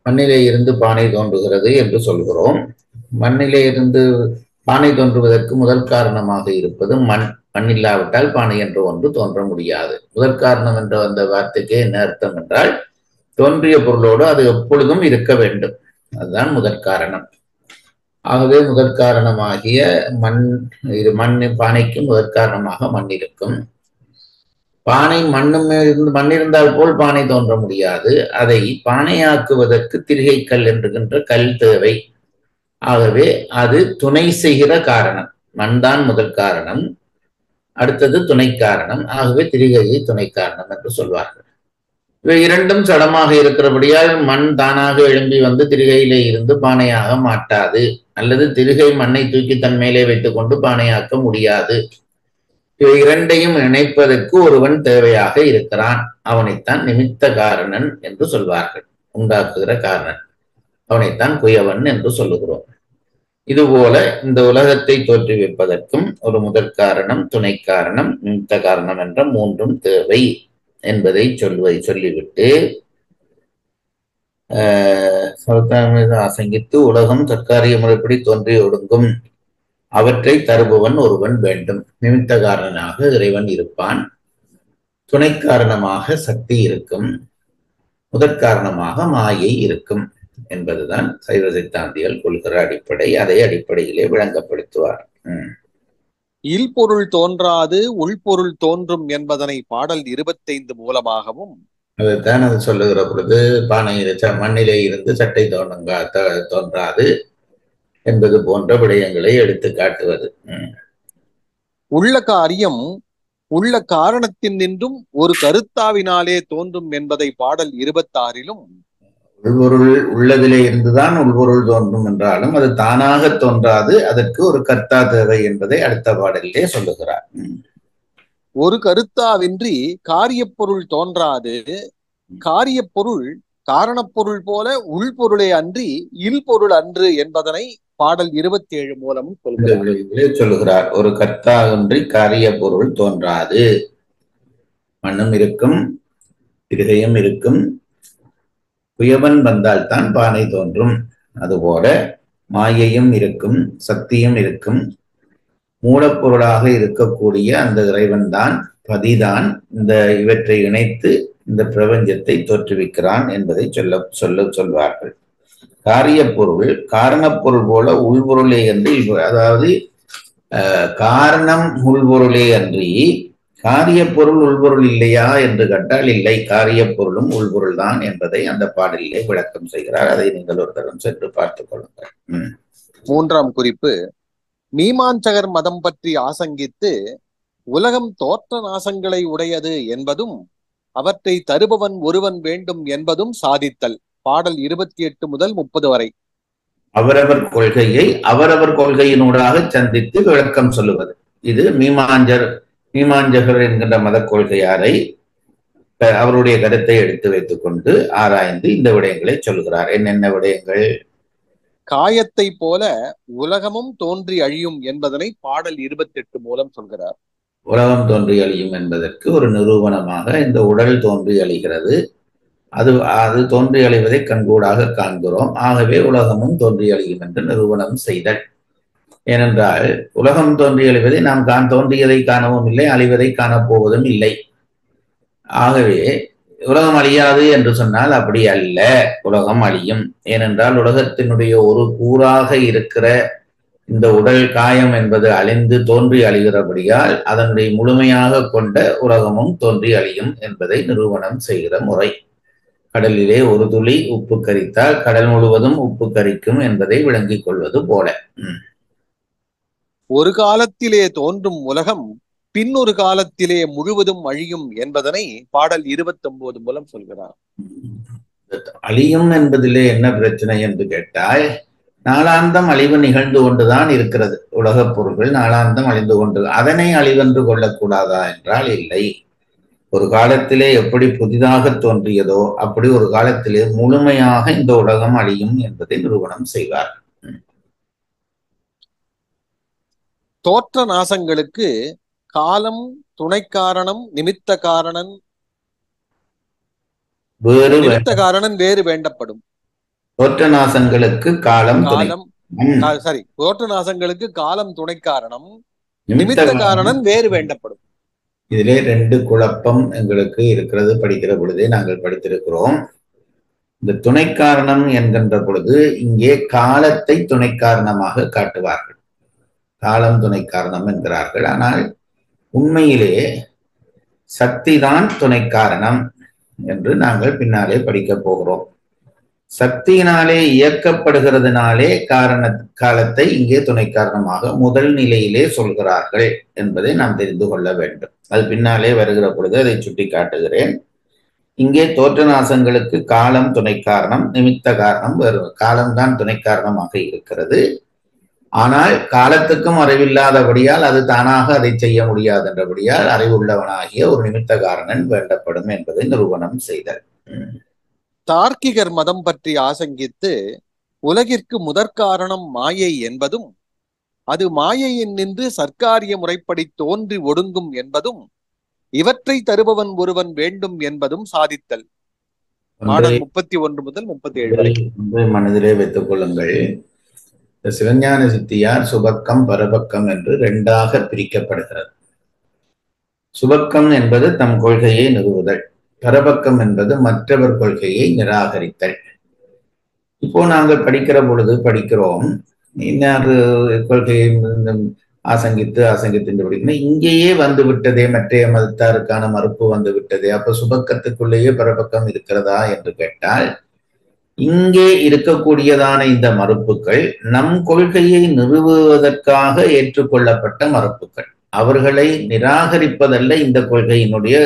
மண்ணிலே இருந்து பானை தோன்றுகிறது என்று சொல்கிறோம். மண்ணிலே இருந்து பானை தோன்றுவதற்கு முதல் காரணமாக இருப்பது மண். மண் இல்லாவிட்டால் பானை என்று ஒன்று தோன்ற முடியாது. முதற் காரணம் என்ற அந்த வார்த்தைக்கு என்ன அர்த்தம் என்றால், தோன்றிய பொருளோடு அது எப்பொழுதும் இருக்க வேண்டும். அதுதான் முதற்காரணம். ஆகவே முதற்காரணமாகிய மண், இது மண், பானைக்கு முதற்காரணமாக மண் இருக்கும். பானை மண் இருந்தால் போல் பானை தோன்ற முடியாது. அதை பானையாக்குவதற்கு திரிகை கல் என்கின்ற கல் தேவை. ஆகவே அது துணை செய்கிற காரணம். மண் தான் முதல் காரணம், அடுத்தது துணை காரணம். ஆகவே திரிகையை துணை காரணம் என்று சொல்வார்கள். இவை இரண்டும் சடமாக இருக்கிறபடியால் மண் தானாக எழும்பி வந்து திரிகையிலே இருந்து பானையாக மாட்டாது, அல்லது திரிகை மண்ணை தூக்கி தன் மேலே வைத்துக் கொண்டு பானையாக்க முடியாது. இவை இரண்டையும் இணைப்பதற்கு ஒருவன் தேவையாக இருக்கிறான். அவனைத்தான் நிமித்த காரணன் என்று சொல்வார்கள். உண்டாக்குகிற காரணன் அவனைத்தான் குயவன் என்று சொல்லுகிறோம். இதுபோல இந்த உலகத்தை தோற்றுவிப்பதற்கும் ஒரு முதற் காரணம், துணை காரணம், நிமித்த காரணம் என்ற மூன்றும் தேவை என்பதை சொல்லிவிட்டு அசங்கித்து உலகம் தற்காரிய முறைப்படி தோன்றி ஒடுங்கும். அவற்றை தருபவன் ஒருவன் வேண்டும். நிமித்த காரணனாக இறைவன் இருப்பான், துணை காரணமாக சக்தி இருக்கும், முதற்காரணமாக மாயை இருக்கும் என்பதுதான் சைவ சித்தாந்திகள் கொள்கிற அடிப்படை. அதை அடிப்படையிலே விளங்கப்படுத்துவார். இல்பொருள் தோன்றாது உள்பொருள் தோன்றும் என்பதனை பாடல் 25 மூலமாகவும் அதைத்தான் அது சொல்லுகிற பொழுது, பானையில மண்ணிலே இருந்து சட்டை தோன்றாது என்பது போன்ற விடயங்களை எடுத்து காட்டுவது. உள்ள காரியம் உள்ள காரணத்தின் நின்றும் ஒரு கருத்தாவினாலே தோன்றும் என்பதை பாடல் 26லும், உள்பொருள் உள்ளதிலே இருந்துதான் உள்பொருள் தோன்றும் என்றாலும் அது தானாக தோன்றாது, அதற்கு ஒரு கர்த்தா தேவை என்பதை அடுத்த பாடலிலே சொல்லுகிறார். ஒரு கருத்தாவின்றி காரியப்பொருள் தோன்றாது, காரியப்பொருள் காரணப்பொருள் போல உள்பொருளே அன்றி இல்பொருள் அன்று என்பதனை பாடல் 27 மூலம் சொல்லுகிறார். ஒரு கர்த்தா ஒன்றி காரிய பொருள் தோன்றாது. மண்ணும் இருக்கும், இருதயம் இருக்கும், குயவன் வந்தால்தான் பானை தோன்றும். அதுபோல மாயையும் இருக்கும், சக்தியும் இருக்கும். மூலப்பொருளாக இருக்கக்கூடிய அந்த இறைவன் தான், பதிதான் இந்த இவற்றை இணைத்து இந்த பிரபஞ்சத்தை தோற்றுவிக்கிறான் என்பதை சொல்வார்கள். காரிய பொருள் காரணப்பொருள் போல உள்பொருளே அன்றி, அதாவது காரணம் உள்பொருளே அன்றி காரிய பொருள் உள்பொருள் இல்லையா என்று கேட்டால் இல்லை, காரிய பொருளும் உள்பொருள் தான் என்பதை அந்த பாடலிலே விளக்கம் செய்கிறார். அதை நீங்கள் ஒரு தரம் சென்று பார்த்துக் கொள்ளுங்கள். 3ஆம் குறிப்பு, மீமாஞ்சகர் மதம் பற்றி ஆசங்கித்து உலகம் தோற்ற நாசங்களை உடையது என்பதும் அவற்றை தருபவன் ஒருவன் வேண்டும் என்பதும் சாதித்தல். பாடல் 28 முதல் 30 வரை. அவரவர் கொள்கையை அவரவர் கொள்கையினூடாக சந்தித்து விளக்கம் சொல்லுவது. இது மீமாஞ்சகர் என்கின்ற மத கொள்கையாரை அவருடைய கருத்தை எடுத்து வைத்துக் கொண்டு ஆராய்ந்து இந்த விடயங்களை சொல்கிறார். என்னென்ன விடயங்கள்? காயத்தை போல உலகமும் தோன்றி அழியும் என்பதனை பாடல் 28 மூலம் சொல்கிறார். உலகம் தோன்றி அழியும் என்பதற்கு ஒரு நிரூபணமாக இந்த உடல் தோன்றி அழிகிறது. அது தோன்றி அழிவதை கண்கூடாக காண்கிறோம். ஆகவே உலகமும் தோன்றி அழியும் என்று நிரூபணம் செய்தல். ஏனென்றால் உலகம் தோன்றி அழிவதை நாம் தோன்றியதை காணவும் இல்லை, அழிவதை காணப்போவதும் இல்லை. ஆகவே உலகம் அழியாது என்று சொன்னால் அப்படி அல்ல, உலகம் அழியும். ஏனென்றால் உலகத்தினுடைய ஒரு கூறாக இருக்கிற இந்த உடல் காயம் என்பது அழிந்து தோன்றி அழிகிறபடியால் அதனுடைய முழுமையாக கொண்ட உலகமும் தோன்றி அழியும் என்பதை நிரூபணம் செய்கிற முறை. கடலிலே ஒரு துளி உப்பு கரித்தால் கடல் முழுவதும் உப்பு கரிக்கும் என்பதை விளங்கிக் கொள்வது போல. ஒரு காலத்திலே தோன்றும் உலகம் பின்னொரு காலத்திலே முழுவதும் அழியும் என்பதனை பாடல் 29 மூலம் சொல்கிறார். அழியும் என்பதிலே என்ன பிரச்சனை என்று கேட்டால், நாளாந்தம் அழிவு நிகழ்ந்து கொண்டுதான் இருக்கிறது. உலகப் பொருள்கள் நாளாந்தம் அழிந்து கொண்டு, அதனை அழிவென்று கொள்ளக்கூடாதா என்றால் இல்லை. ஒரு காலத்திலே எப்படி புதிதாக தோன்றியதோ அப்படி ஒரு காலத்திலே முழுமையாக இந்த உலகம் அழியும் என்பதை நிரூபணம் செய்வார். தோற்ற நாசங்களுக்கு காலம் துணை காரணம், நிமித்த காரணன் வேறு வேண்டப்படும். தோற்ற நாசங்களுக்கு தோற்ற நாசங்களுக்கு காலம் துணை காரணம், நிமித்த காரணன் வேறு வேண்டப்படும். இதிலே 2 குழப்பம் எங்களுக்கு இருக்கிறது. படிக்கிற பொழுதே நாங்கள் படித்திருக்கிறோம். இந்த துணை காரணம் என்கின்ற பொழுது இங்கே காலத்தை துணை காரணமாக காட்டுவார்கள். காலம் துணை காரணம் என்கிறார்கள். ஆனால் உண்மையிலே சக்தி தான் துணை காரணம் என்று நாங்கள் பின்னாலே படிக்கப் போகிறோம். சக்தியினாலே இயக்கப்படுகிறதுனாலே காலத்தை இங்கே துணை காரணமாக முதல் நிலையிலே சொல்கிறார்கள் என்பதை நாம் தெரிந்து கொள்ள வேண்டும். அது பின்னாலே வருகிற பொழுது அதை சுட்டி காட்டுகிறேன். இங்கே தோற்ற நாசங்களுக்கு காலம் துணை காரணம், நிமித்த காரணம் வரும். காலம்தான் துணை காரணமாக இருக்கிறது. ஆனால் காலத்துக்கும் அறிவில்லாதபடியால் அது தானாக அதை செய்ய முடியாது என்றபடியால் அறிவுள்ளவனாகிய ஒரு நிமித்த காரணன் வேண்டப்படும் என்பதை நிரூபணம் செய்தார். தார்க்கிகர் மதம் பற்றி ஆசங்கித்து உலகிற்கு முதற்காரணம் மாயை என்பதும் அது மாயையின் நின்று சர்க்காரிய முறைப்படி தோன்றி ஒடுங்கும் என்பதும் இவற்றை தருபவன் ஒருவன் வேண்டும் என்பதும் சாதித்தல். பாடல் 31 முதல் 37 வரை மனதிலே வைத்துக் கொள்ளுங்கள். சிவஞான சித்தியார் சுபக்கம் பரபக்கம் என்று இரண்டாக பிரிக்கப்படுகிறது. சுபக்கம் என்பது தம் கொள்கையை நிறுவுதல், பரபக்கம் என்பது மற்றவர் கொள்கையை நிராகரித்தல். இப்போ நாங்கள் படிக்கிற பொழுது படிக்கிறோம், இன்னார் கொள்கையை ஆசங்கித்து படிக்கணும், இங்கேயே வந்து விட்டதே, மற்றைய மதத்தாருக்கான மறுப்பு வந்து விட்டதே, அப்ப சுபக்கத்துக்குள்ளேயே பரபக்கம் இருக்கிறதா என்று கேட்டால், இங்கே இருக்கக்கூடியதான இந்த மறுப்புகள் நம் கொள்கையை நிறுவுவதற்காக ஏற்றுக்கொள்ளப்பட்ட மறுப்புகள். அவர்களை நிராகரிப்பதல்ல இந்த கொள்கையினுடைய.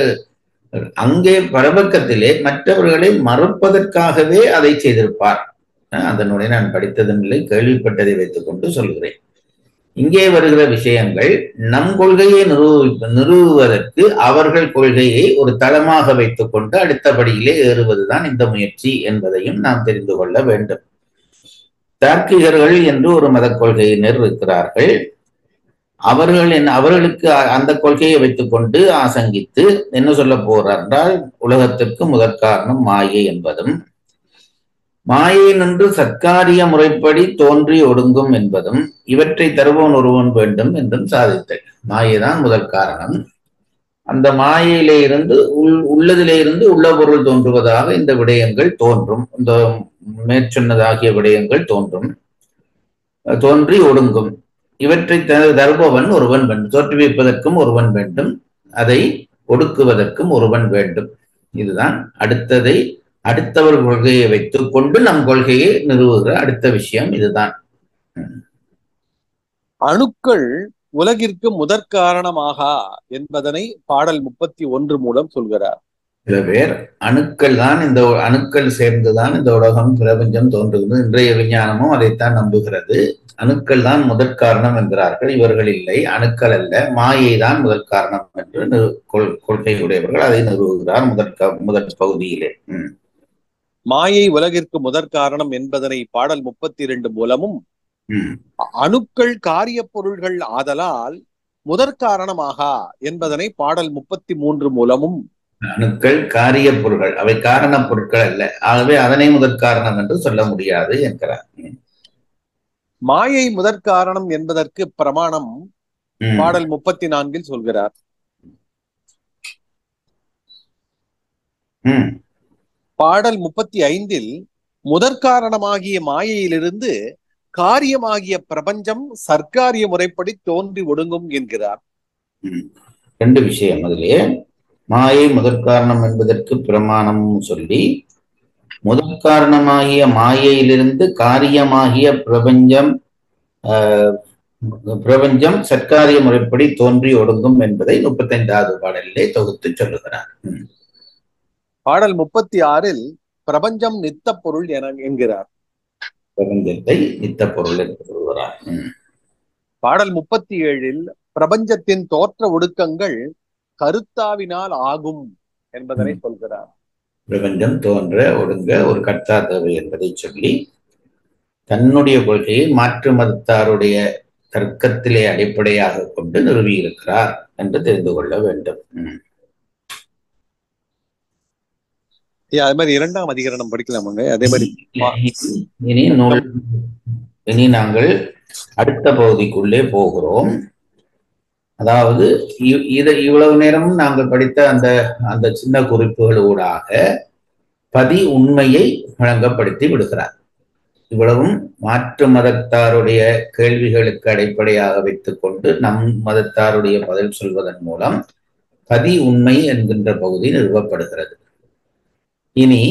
அங்கே பரபக்கத்திலே மற்றவர்களை மறுப்பதற்காகவே அதை செய்திருப்பார். அதனுடைய நான் படித்ததும் இல்லை, கேள்விப்பட்டதை வைத்துக் கொண்டு சொல்கிறேன். இங்கே வருகிற விஷயங்கள் நம் கொள்கையை நிறுவுவதற்கு அவர்கள் கொள்கையை ஒரு தளமாக வைத்துக் கொண்டு அடுத்தபடியிலே ஏறுவதுதான் இந்த முயற்சி என்பதையும் நாம் தெரிந்து கொள்ள வேண்டும். தார்க்கிகர்கள் என்று ஒரு மத கொள்கையினர் இருக்கிறார்கள். அவர்களுக்கு அந்த கொள்கையை வைத்துக் கொண்டு ஆசங்கித்து என்ன சொல்ல போறார் என்றால், உலகத்திற்கு முதற்காரணம் மாயை என்பதும் மாயை நின்று சர்க்காரிய முறைப்படி தோன்றி ஒடுங்கும் என்பதும் இவற்றை தருபவன் ஒருவன் வேண்டும் என்றும் சாதித்தல். மாயைதான் முதல் காரணம். அந்த மாயையிலே இருந்து உள்ளதிலே இருந்து உள்ள பொருள் தோன்றுவதாக இந்த விடயங்கள் தோன்றும். இந்த மேற்சொன்னதாகிய விடயங்கள் தோன்றி ஒடுங்கும். இவற்றை தருபவன் ஒருவன் வேண்டும். தோற்றுவிப்பதற்கும் ஒருவன் வேண்டும், அதை ஒடுக்குவதற்கும் ஒருவன் வேண்டும். இதுதான் அடுத்தவர் கொள்கையை வைத்துக் கொண்டு நம் கொள்கையை நிறுவுகிற அடுத்த விஷயம் இதுதான். அணுக்கள் உலகிற்கு முதற்காரணமாகா என்பதனை பாடல் 31 மூலம் சொல்கிறார். சில பேர் அணுக்கள் தான், இந்த அணுக்கள் சேர்ந்துதான் இந்த உலகம் பிரபஞ்சம் தோன்றுகிறது, இன்றைய விஞ்ஞானமும் அதைத்தான் நம்புகிறது. அணுக்கள் தான் முதற் காரணம் என்கிறார்கள். இவர்கள் இல்லை, அணுக்கள் அல்ல, மாயை தான் முதற் காரணம் என்று கொள்கையுடையவர்கள் அதை நிறுவுகிறார் முதற் பகுதியிலே. மாயை உலகிற்கு முதற் காரணம் என்பதனை பாடல் 32 மூலமும், அணுக்கள் காரிய பொருள்கள் ஆதலால் முதற் காரணமாகா என்பதனை பாடல் 33 மூலமும், அணுக்கள் காரிய பொருள்கள், அவை காரண பொருட்கள் அல்ல, ஆகவே அதனை முதற் காரணம் என்று சொல்ல முடியாது என்கிறார். மாயை முதற் காரணம் என்பதற்கு பிரமாணம் பாடல் 34 சொல்கிறார். பாடல் 35 முதற்காரணமாகிய மாயையிலிருந்து காரியமாகிய பிரபஞ்சம் சர்க்காரிய முறைப்படி தோன்றி ஒடுங்கும் என்கிறார். ரெண்டு விஷயம் அதிலே. மாயை முதற்காரணம் என்பதற்கு பிரமாணம் சொல்லி, முதற்காரணமாகிய மாயையிலிருந்து காரியமாகிய பிரபஞ்சம் சர்க்காரிய முறைப்படி தோன்றி ஒடுங்கும் என்பதை 35வது பாடலிலே தொகுத்து சொல்லுகிறார். பாடல் 36 பிரபஞ்சம் நித்த பொருள் என்கிறார். பிரபஞ்சத்தை நித்த பொருள் என்று சொல்கிறார். பாடல் 37 பிரபஞ்சத்தின் தோற்ற ஒடுக்கங்கள் கருத்தாவினால் ஆகும் என்பதனை சொல்கிறார். பிரபஞ்சம் தோன்ற ஒடுங்க ஒரு கர்த்தா தேவை என்பதை சொல்லி தன்னுடைய கொள்கையை மாற்று மதத்தாருடைய தர்க்கத்திலே அடிப்படையாக கொண்டு நிறுவியிருக்கிறார் என்று தெரிந்து கொள்ள வேண்டும். அது மாதிரி 2ஆம் அதிகரணம் படிக்கலாமாங்க? அதே மாதிரி இனி நாங்கள் அடுத்த பகுதிக்குள்ளே போகிறோம். அதாவது இவ்வளவு நேரமும் நாங்கள் படித்த அந்த சின்ன குறிப்புகளூடாக பதி உண்மையை வழங்கப்படுத்தி விடுகிறார். இவ்வளவும் மாற்று மதத்தாருடைய கேள்விகளுக்கு அடிப்படையாக வைத்துக் கொண்டு நம் மதத்தாருடைய பதில் சொல்வதன் மூலம் பதி உண்மை என்கின்ற பகுதி நிறுவப்படுகிறது. இனி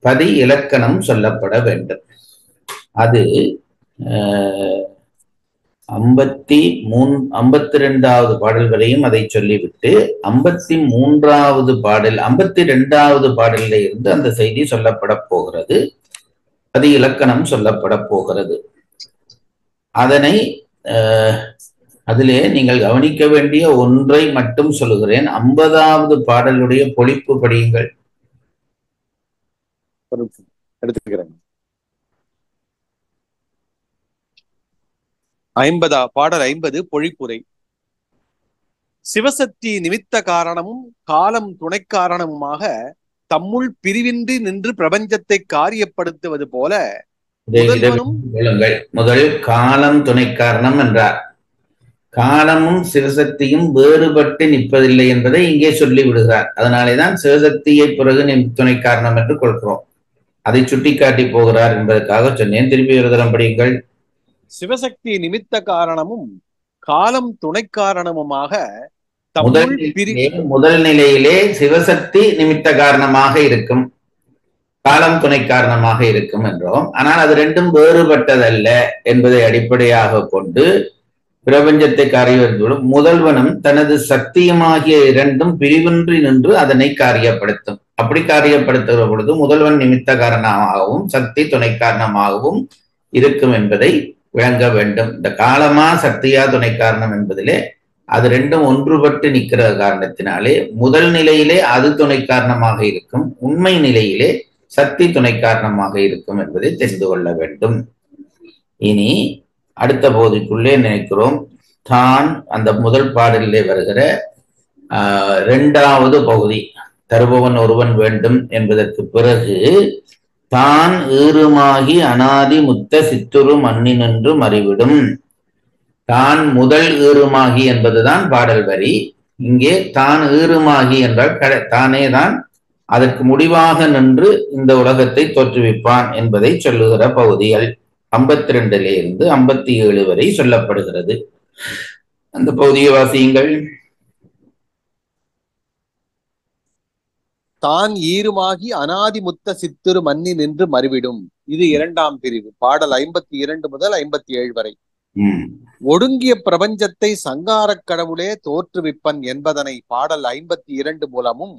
பதி இலக்கணம் சொல்லப்பட வேண்டும். அது 52வது பாடல் வரையும் அதை சொல்லிவிட்டு 53வது பாடல் 52வது பாடலில் இருந்து அந்த செய்தி சொல்லப்பட போகிறது. பதி இலக்கணம் சொல்லப்பட போகிறது. அதனை அதிலே நீங்கள் கவனிக்க வேண்டிய ஒன்றை மட்டும் சொல்லுகிறேன். 50வது பாடலுடைய பொழிப்பு படியுங்கள். எடுத்துக்கிறேன். 50 பொழிப்புரை. சிவசக்தி நிமித்த காரணமும் காலம் துணை காரணமுமாக தம்முள் பிரிவின்றி நின்று பிரபஞ்சத்தை காரியப்படுத்துவது போல முதல் காலம் துணை காரணம் என்றார். காலமும் சிவசக்தியும் வேறுபட்டு நிற்பதில்லை என்பதை இங்கே சொல்லி விடுகிறார். அதனாலேதான் சிவசக்தியை பிறகு துணை காரணம் என்று கொள்கிறோம். அதை சுட்டிக்காட்டி போகிறார் என்பதற்காக சொன்னேன். திருப்பி ஒரு தரம் படியுங்கள். சிவசக்தி நிமித்த காரணமும் காலம் துணை காரணமுமாக முதல் நிலையிலே சிவசக்தி நிமித்த காரணமாக இருக்கும், காலம் துணை காரணமாக இருக்கும் என்றோம். ஆனால் அது ரெண்டும் வேறுபட்டதல்ல என்பதை அடிப்படையாக கொண்டு பிரபஞ்சத்தை காரியப்படுத்தும் முதல்வனும் தனது சக்தியுமாகிய இரண்டும் பிரிவின்றி நின்று அதனை காரியப்படுத்தும். அப்படி காரியப்படுத்துகிற பொழுது முதல்வன் நிமித்த காரணமாகவும் சக்தி துணை காரணமாகவும் இருக்கும் என்பதை விளங்க வேண்டும். இந்த காலமா சக்தியா துணை காரணம் என்பதிலே அது ரெண்டும் ஒன்றுபட்டு நிற்கிற காரணத்தினாலே முதல் நிலையிலே அது துணை காரணமாக இருக்கும், உண்மை நிலையிலே சக்தி துணை காரணமாக இருக்கும் என்பதை தெரிந்து கொள்ள வேண்டும். இனி அடுத்த பகுதிக்குள்ளே நினைக்கிறோம். தான் அந்த முதல் பாடலிலே வருகிற 2வது பகுதி தருபவன் ஒருவன் வேண்டும் என்பதற்கு பிறகு தான் ஈறுமாகி அனாதி முத்த சித்துரு மண்ணினின்று மறிவிடும். தான் முதல் ஈறுமாகி என்பதுதான் பாடல் வரி. இங்கே தான் ஈறுமாகி என்றால் தானே தான் அதற்கு முடிவாக நின்று இந்த உலகத்தை தோற்றுவிப்பான் என்பதை சொல்லுகிற பகுதிகள் 52 இருந்து 57 வரை சொல்லப்படுகிறது. அந்த பகுதியை வாசியுங்கள். தான் ஈருமாகி அனாதி முத்த சித்துரு மன்னி நின்று மறிவிடும். இது 2ஆம் பிரிவு. பாடல் 52 முதல் 57 வரை. ஒடுங்கிய பிரபஞ்சத்தை சங்காரக் கடவுளே தோற்றுவிப்பன் என்பதனை பாடல் 52 மூலமும்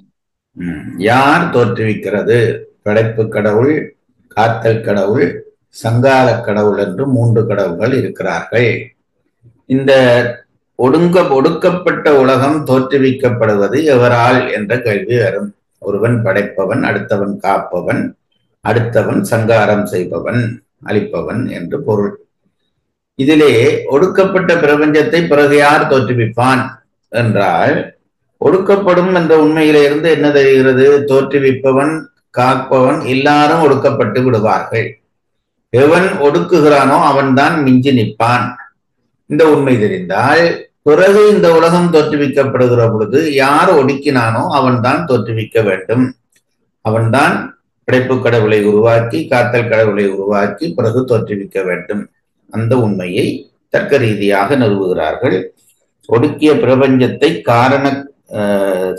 யார் தோற்றுவிக்கிறது? படைப்பு கடவுள், காத்தல் கடவுள், சங்கார கடவுள் என்று 3 கடவுள்கள் இருக்கிறார்கள். இந்த ஒடுக்கப்பட்ட உலகம் தோற்றுவிக்கப்படுவது எவரால் என்ற கேள்வி வரும். ஒருவன் படைப்பவன், அடுத்தவன் காப்பவன், அடுத்தவன் சங்காரம் செய்பவன், அழிப்பவன் என்று பொருள். இதிலே ஒடுக்கப்பட்ட பிரபஞ்சத்தை பிறகு யார் தோற்றுவிப்பான் என்றால், ஒடுக்கப்படும் என்ற உண்மையில இருந்து என்ன தெரிகிறது? தோற்றுவிப்பவன், காப்பவன் எல்லாரும் ஒடுக்கப்பட்டு விடுவார்கள். எவன் ஒடுக்குகிறானோ அவன்தான் மிஞ்சி நிற்பான். இந்த உண்மை தெரிந்தால் பிறகு இந்த உலகம் தோற்றுவிக்கப்படுகிற பொழுது யார் ஒடுக்கினானோ அவன்தான் தோற்றுவிக்க வேண்டும். அவன்தான் படைப்பு கடவுளை உருவாக்கி காத்தல் கடவுளை உருவாக்கி பிறகு தோற்றுவிக்க வேண்டும். அந்த உண்மையை தர்க்க ரீதியாக நிறுவுகிறார்கள். ஒடுக்கிய பிரபஞ்சத்தை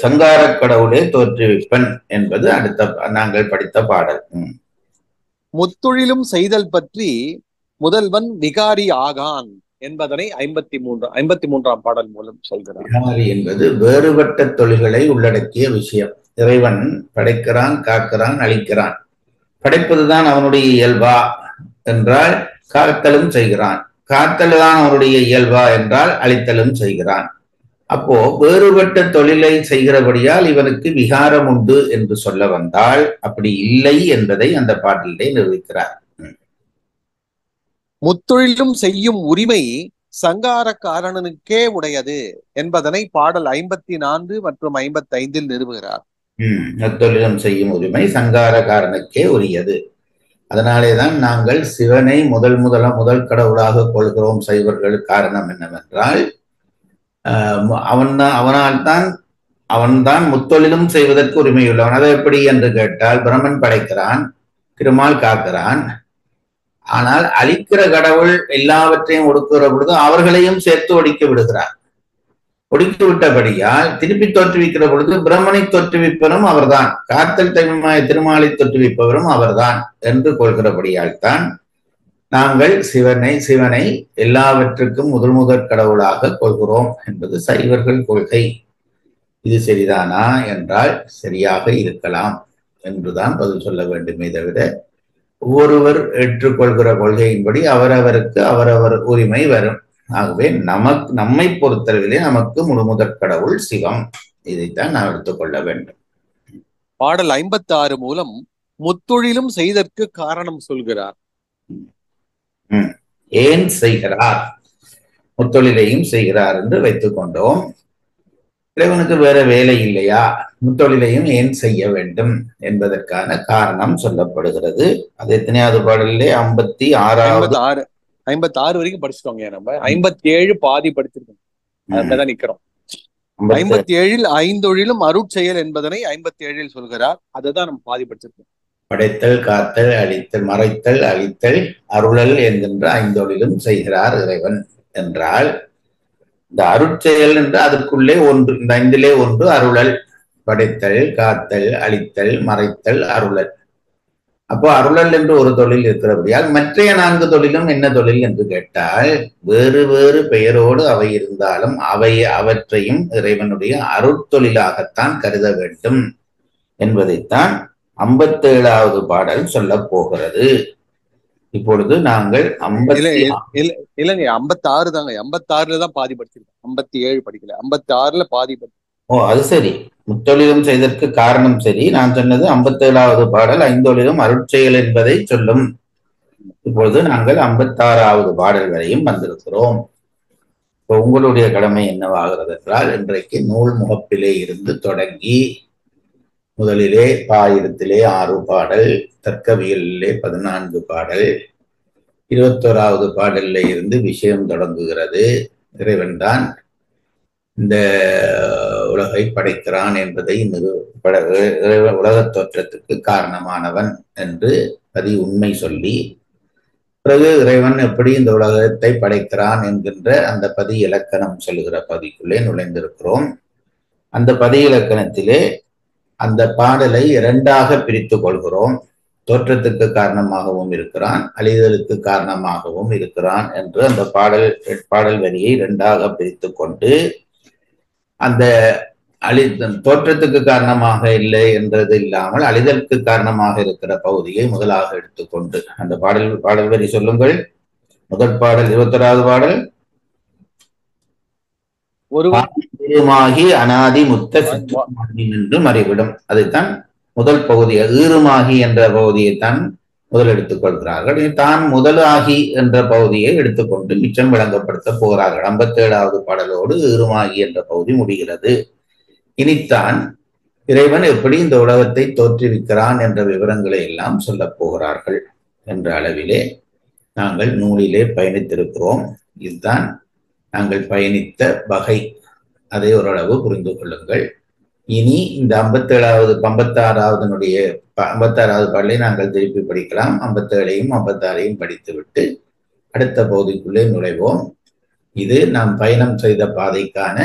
சங்கார கடவுளே தோற்றுவிப்பன் என்பது அடுத்த நாங்கள் படித்த பாடல். முத்தொழிலும் செய்தல் பற்றி முதல்வன் விகாரி ஆகான் என்பதனை 53ஆம் பாடல் மூலம் சொல்கிறார். விகாரி என்பது வேறுபட்ட தொழில்களை உள்ளடக்கிய விஷயம். இறைவன் படைக்கிறான், காக்கிறான், அழிக்கிறான். படைப்பதுதான் அவனுடைய இயல்பா என்றால் காத்தலும் செய்கிறான், காத்தல் தான் அவனுடைய இயல்பா என்றால் அழித்தலும் செய்கிறான். அப்போ வேறுபட்ட தொழிலை செய்கிறபடியால் இவனுக்கு விகாரம் உண்டு என்று சொல்ல வந்தால் அப்படி இல்லை என்பதை அந்த பாட்டிலே நிரூபிக்கிறார். முத்தொழிலும் செய்யும் உரிமை சங்கார காரணனுக்கே உடையது என்பதனை பாடல் 54 மற்றும் 55 நிறுவுகிறார். முத்தொழிலும் செய்யும் உரிமை சங்கார காரனுக்கே உரியது. அதனாலேதான் நாங்கள் சிவனை முதல் கடவுளாக கொள்கிறோம் சைவர்கள். காரணம் என்னவென்றால் அவனால் தான் அவன்தான் முத்தொழிலும் செய்வதற்கு உரிமையுள்ளவன். அதை எப்படி என்று கேட்டால், பிரம்மன் படைக்கிறான், திருமால் காக்கிறான். ஆனால் அழிக்கிற கடவுள் எல்லாவற்றையும் ஒடுக்குகிற பொழுது அவர்களையும் சேர்த்து ஒடுக்கி விடுகிறார். ஒடுக்கி விட்டபடியால் திருப்பி தோற்றுவிக்கிற பொழுது பிரம்மனை தோற்றுவிப்பவரும் அவர்தான், காத்தல் திருமாலை தோற்றுவிப்பவரும் அவர்தான் என்று கொள்கிறபடியால் தான் நாங்கள் சிவனை எல்லாவற்றுக்கும் முதற் கடவுளாக கொள்கிறோம் என்பது சைவர்கள் கொள்கை. இது சரிதானா என்றால் சரியாக இருக்கலாம் என்றுதான் பதில் சொல்ல வேண்டுமே தவிர, ஒவ்வொருவர் ஏற்றுக்கொள்கிற கொள்கையின்படி அவரவருக்கு அவரவர் உரிமை வரும். ஆகவே நம்மை பொறுத்தளவிலே நமக்கு முதற் கடவுள் சிவம். இதைத்தான் நாம் எடுத்துக்கொள்ள வேண்டும். பாடல் 56 மூலம் முத்தொழிலும் செய்தற்கு காரணம் சொல்கிறார். ஏன் செய்கிறார்? முத்தொழிலையும் செய்கிறார் என்று வைத்துக் கொண்டோம். இறைவனுக்கு வேற வேலை இல்லையா? முத்தொழிலையும் ஏன் செய்ய வேண்டும் என்பதற்கான காரணம் சொல்லப்படுகிறது. அது எத்தனையாவது பாடலிலே? 56 வரைக்கும் படிச்சுட்டோங்க. நம்ம 57 பாதி படிச்சிருக்கோம். அதுதான் நிக்கிறோம். 57 ஐந்தொழிலும் அருட்செயல் என்பதனை 57 சொல்கிறார். அதுதான் நம்ம பாதி படிச்சிருக்கோம். படைத்தல், காத்தல், அழித்தல், மறைத்தல், அழித்தல், அருளல் என்கின்ற ஐந்தொழிலும் செய்கிறார் இறைவன் என்றால், இந்த அருட்செயல் என்று அதற்குள்ளே ஒன்று, இந்த ஐந்திலே ஒன்று அருளல். படைத்தல், காத்தல், அழித்தல், மறைத்தல், அருளல். அப்போ அருளல் என்று ஒரு தொழில் இருக்கிறபடியால் மற்றைய 4 தொழிலும் என்ன தொழில் என்று கேட்டால், வேறு வேறு பெயரோடு அவை இருந்தாலும் அவற்றையும் இறைவனுடைய அருட்தொழிலாகத்தான் கருத வேண்டும் என்பதைத்தான் 57வது பாடல் சொல்ல போகிறது. இப்பொழுது நாங்கள் 56 தாங்க. 56 தான் பாதி படிச்சிருக்கோம். 57 படிக்கல. 56 பாதி படிச்சு. அது சரி. முத்தொழிலும் செய்தற்கு காரணம் சரி. நான் சொன்னது 57வது பாடல் ஐந்தொழிலும் அருட்செயல் என்பதை சொல்லும். இப்பொழுது நாங்கள் 56வது பாடல் வரையும் வந்திருக்கிறோம். இப்போ உங்களுடைய கடமை என்னவாகிறது என்றால், இன்றைக்கு நூல் முகப்பிலே இருந்து தொடங்கி முதலிலே பாயிரத்திலே 6 பாடல், தர்க்கவியலிலே 14 பாடல், 21வது பாடலிலே இருந்து விஷயம் தொடங்குகிறது. இறைவன் தான் இந்த உலகை படைக்கிறான் என்பதை உலகத் தோற்றத்துக்கு காரணமானவன் என்று உண்மை சொல்லி, பிறகு இறைவன் எப்படி இந்த உலகத்தை படைக்கிறான் என்கின்ற அந்த பதி இலக்கணம் சொல்லுகிற பதிக்குள்ளே நுழைந்திருக்கிறோம். அந்த பதி இலக்கணத்திலே அந்த பாடலை 2ஆக பிரித்து கொள்கிறோம். தோற்றத்துக்கு காரணமாகவும் இருக்கிறான், அழிதலுக்கு காரணமாகவும் இருக்கிறான் என்று அந்த பாடல் வரியை 2ஆக பிரித்து கொண்டு, அந்த தோற்றத்துக்கு காரணமாக இல்லை என்றது இல்லாமல் அழிதலுக்கு காரணமாக இருக்கிற பகுதியை முதலாக எடுத்துக்கொண்டு அந்த பாடல் வரி சொல்லுங்கள். முதல் பாடல் 21வது பாடல். ஈருமாகி அனாதி முத்த என்று மறைவிடும். அதைத்தான் முதல் பகுதியை, ஈருமாகி என்ற பகுதியைத்தான் முதல் எடுத்துக் கொள்கிறார்கள். தான் முதலாகி என்ற பகுதியை எடுத்துக்கொண்டு மிச்சம் விளங்கப்படுத்த போகிறார்கள். 57வது பாடலோடு ஈருமாகி என்ற பகுதி முடிகிறது. இனித்தான் இறைவன் எப்படி இந்த உலகத்தை தோற்றுவிக்கிறான் என்ற விவரங்களை எல்லாம் சொல்ல போகிறார்கள் என்ற அளவிலே நாங்கள் நூலிலே பயணித்திருக்கிறோம். இதுதான் நாங்கள் பயணித்த வகை. அதை ஓரளவு புரிந்து கொள்ளுங்கள். இனி இந்த 56வது 56வது பாடலை நாங்கள் திருப்பி படிக்கலாம். 57ஐயும் 56ஐயும் படித்துவிட்டு அடுத்த பகுதிக்குள்ளே நுழைவோம். இது நாம் பயணம் செய்த பாதைக்கான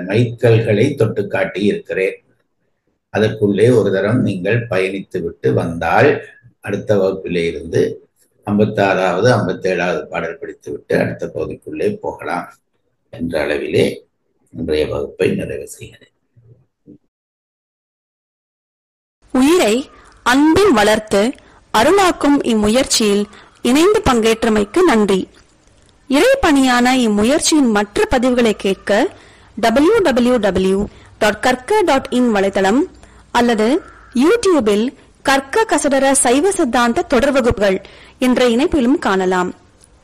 மைல்கல்களை தொட்டு காட்டி இருக்கிறேன். அதற்குள்ளே ஒரு தரம் நீங்கள் பயணித்து விட்டு வந்தால் அடுத்த வகுப்பிலே இருந்து 56வது 57வது பாடல் படித்துவிட்டு அடுத்த பகுதிக்குள்ளே போகலாம் என்ற அளவிலே இன்றைய வகுப்பை நிறைவு செய்கிறேன். உயிரை அன்பில் வளர்த்து அருளாக்கும் இம்முயற்சியில் இணைந்து பங்கேற்றமைக்கு நன்றி. இறைப்பணியான இம்முயற்சியின் மற்ற பதிவுகளை கேட்க www.karka.in வலைத்தளம் அல்லது யூடியூபில் கற்க கசடர சைவ சித்தாந்த தொடர் வகுப்புகள் என்ற இணைப்பிலும் காணலாம்.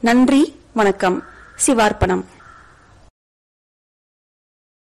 நன்றி, வணக்கம். சிவார்ப்பணம்.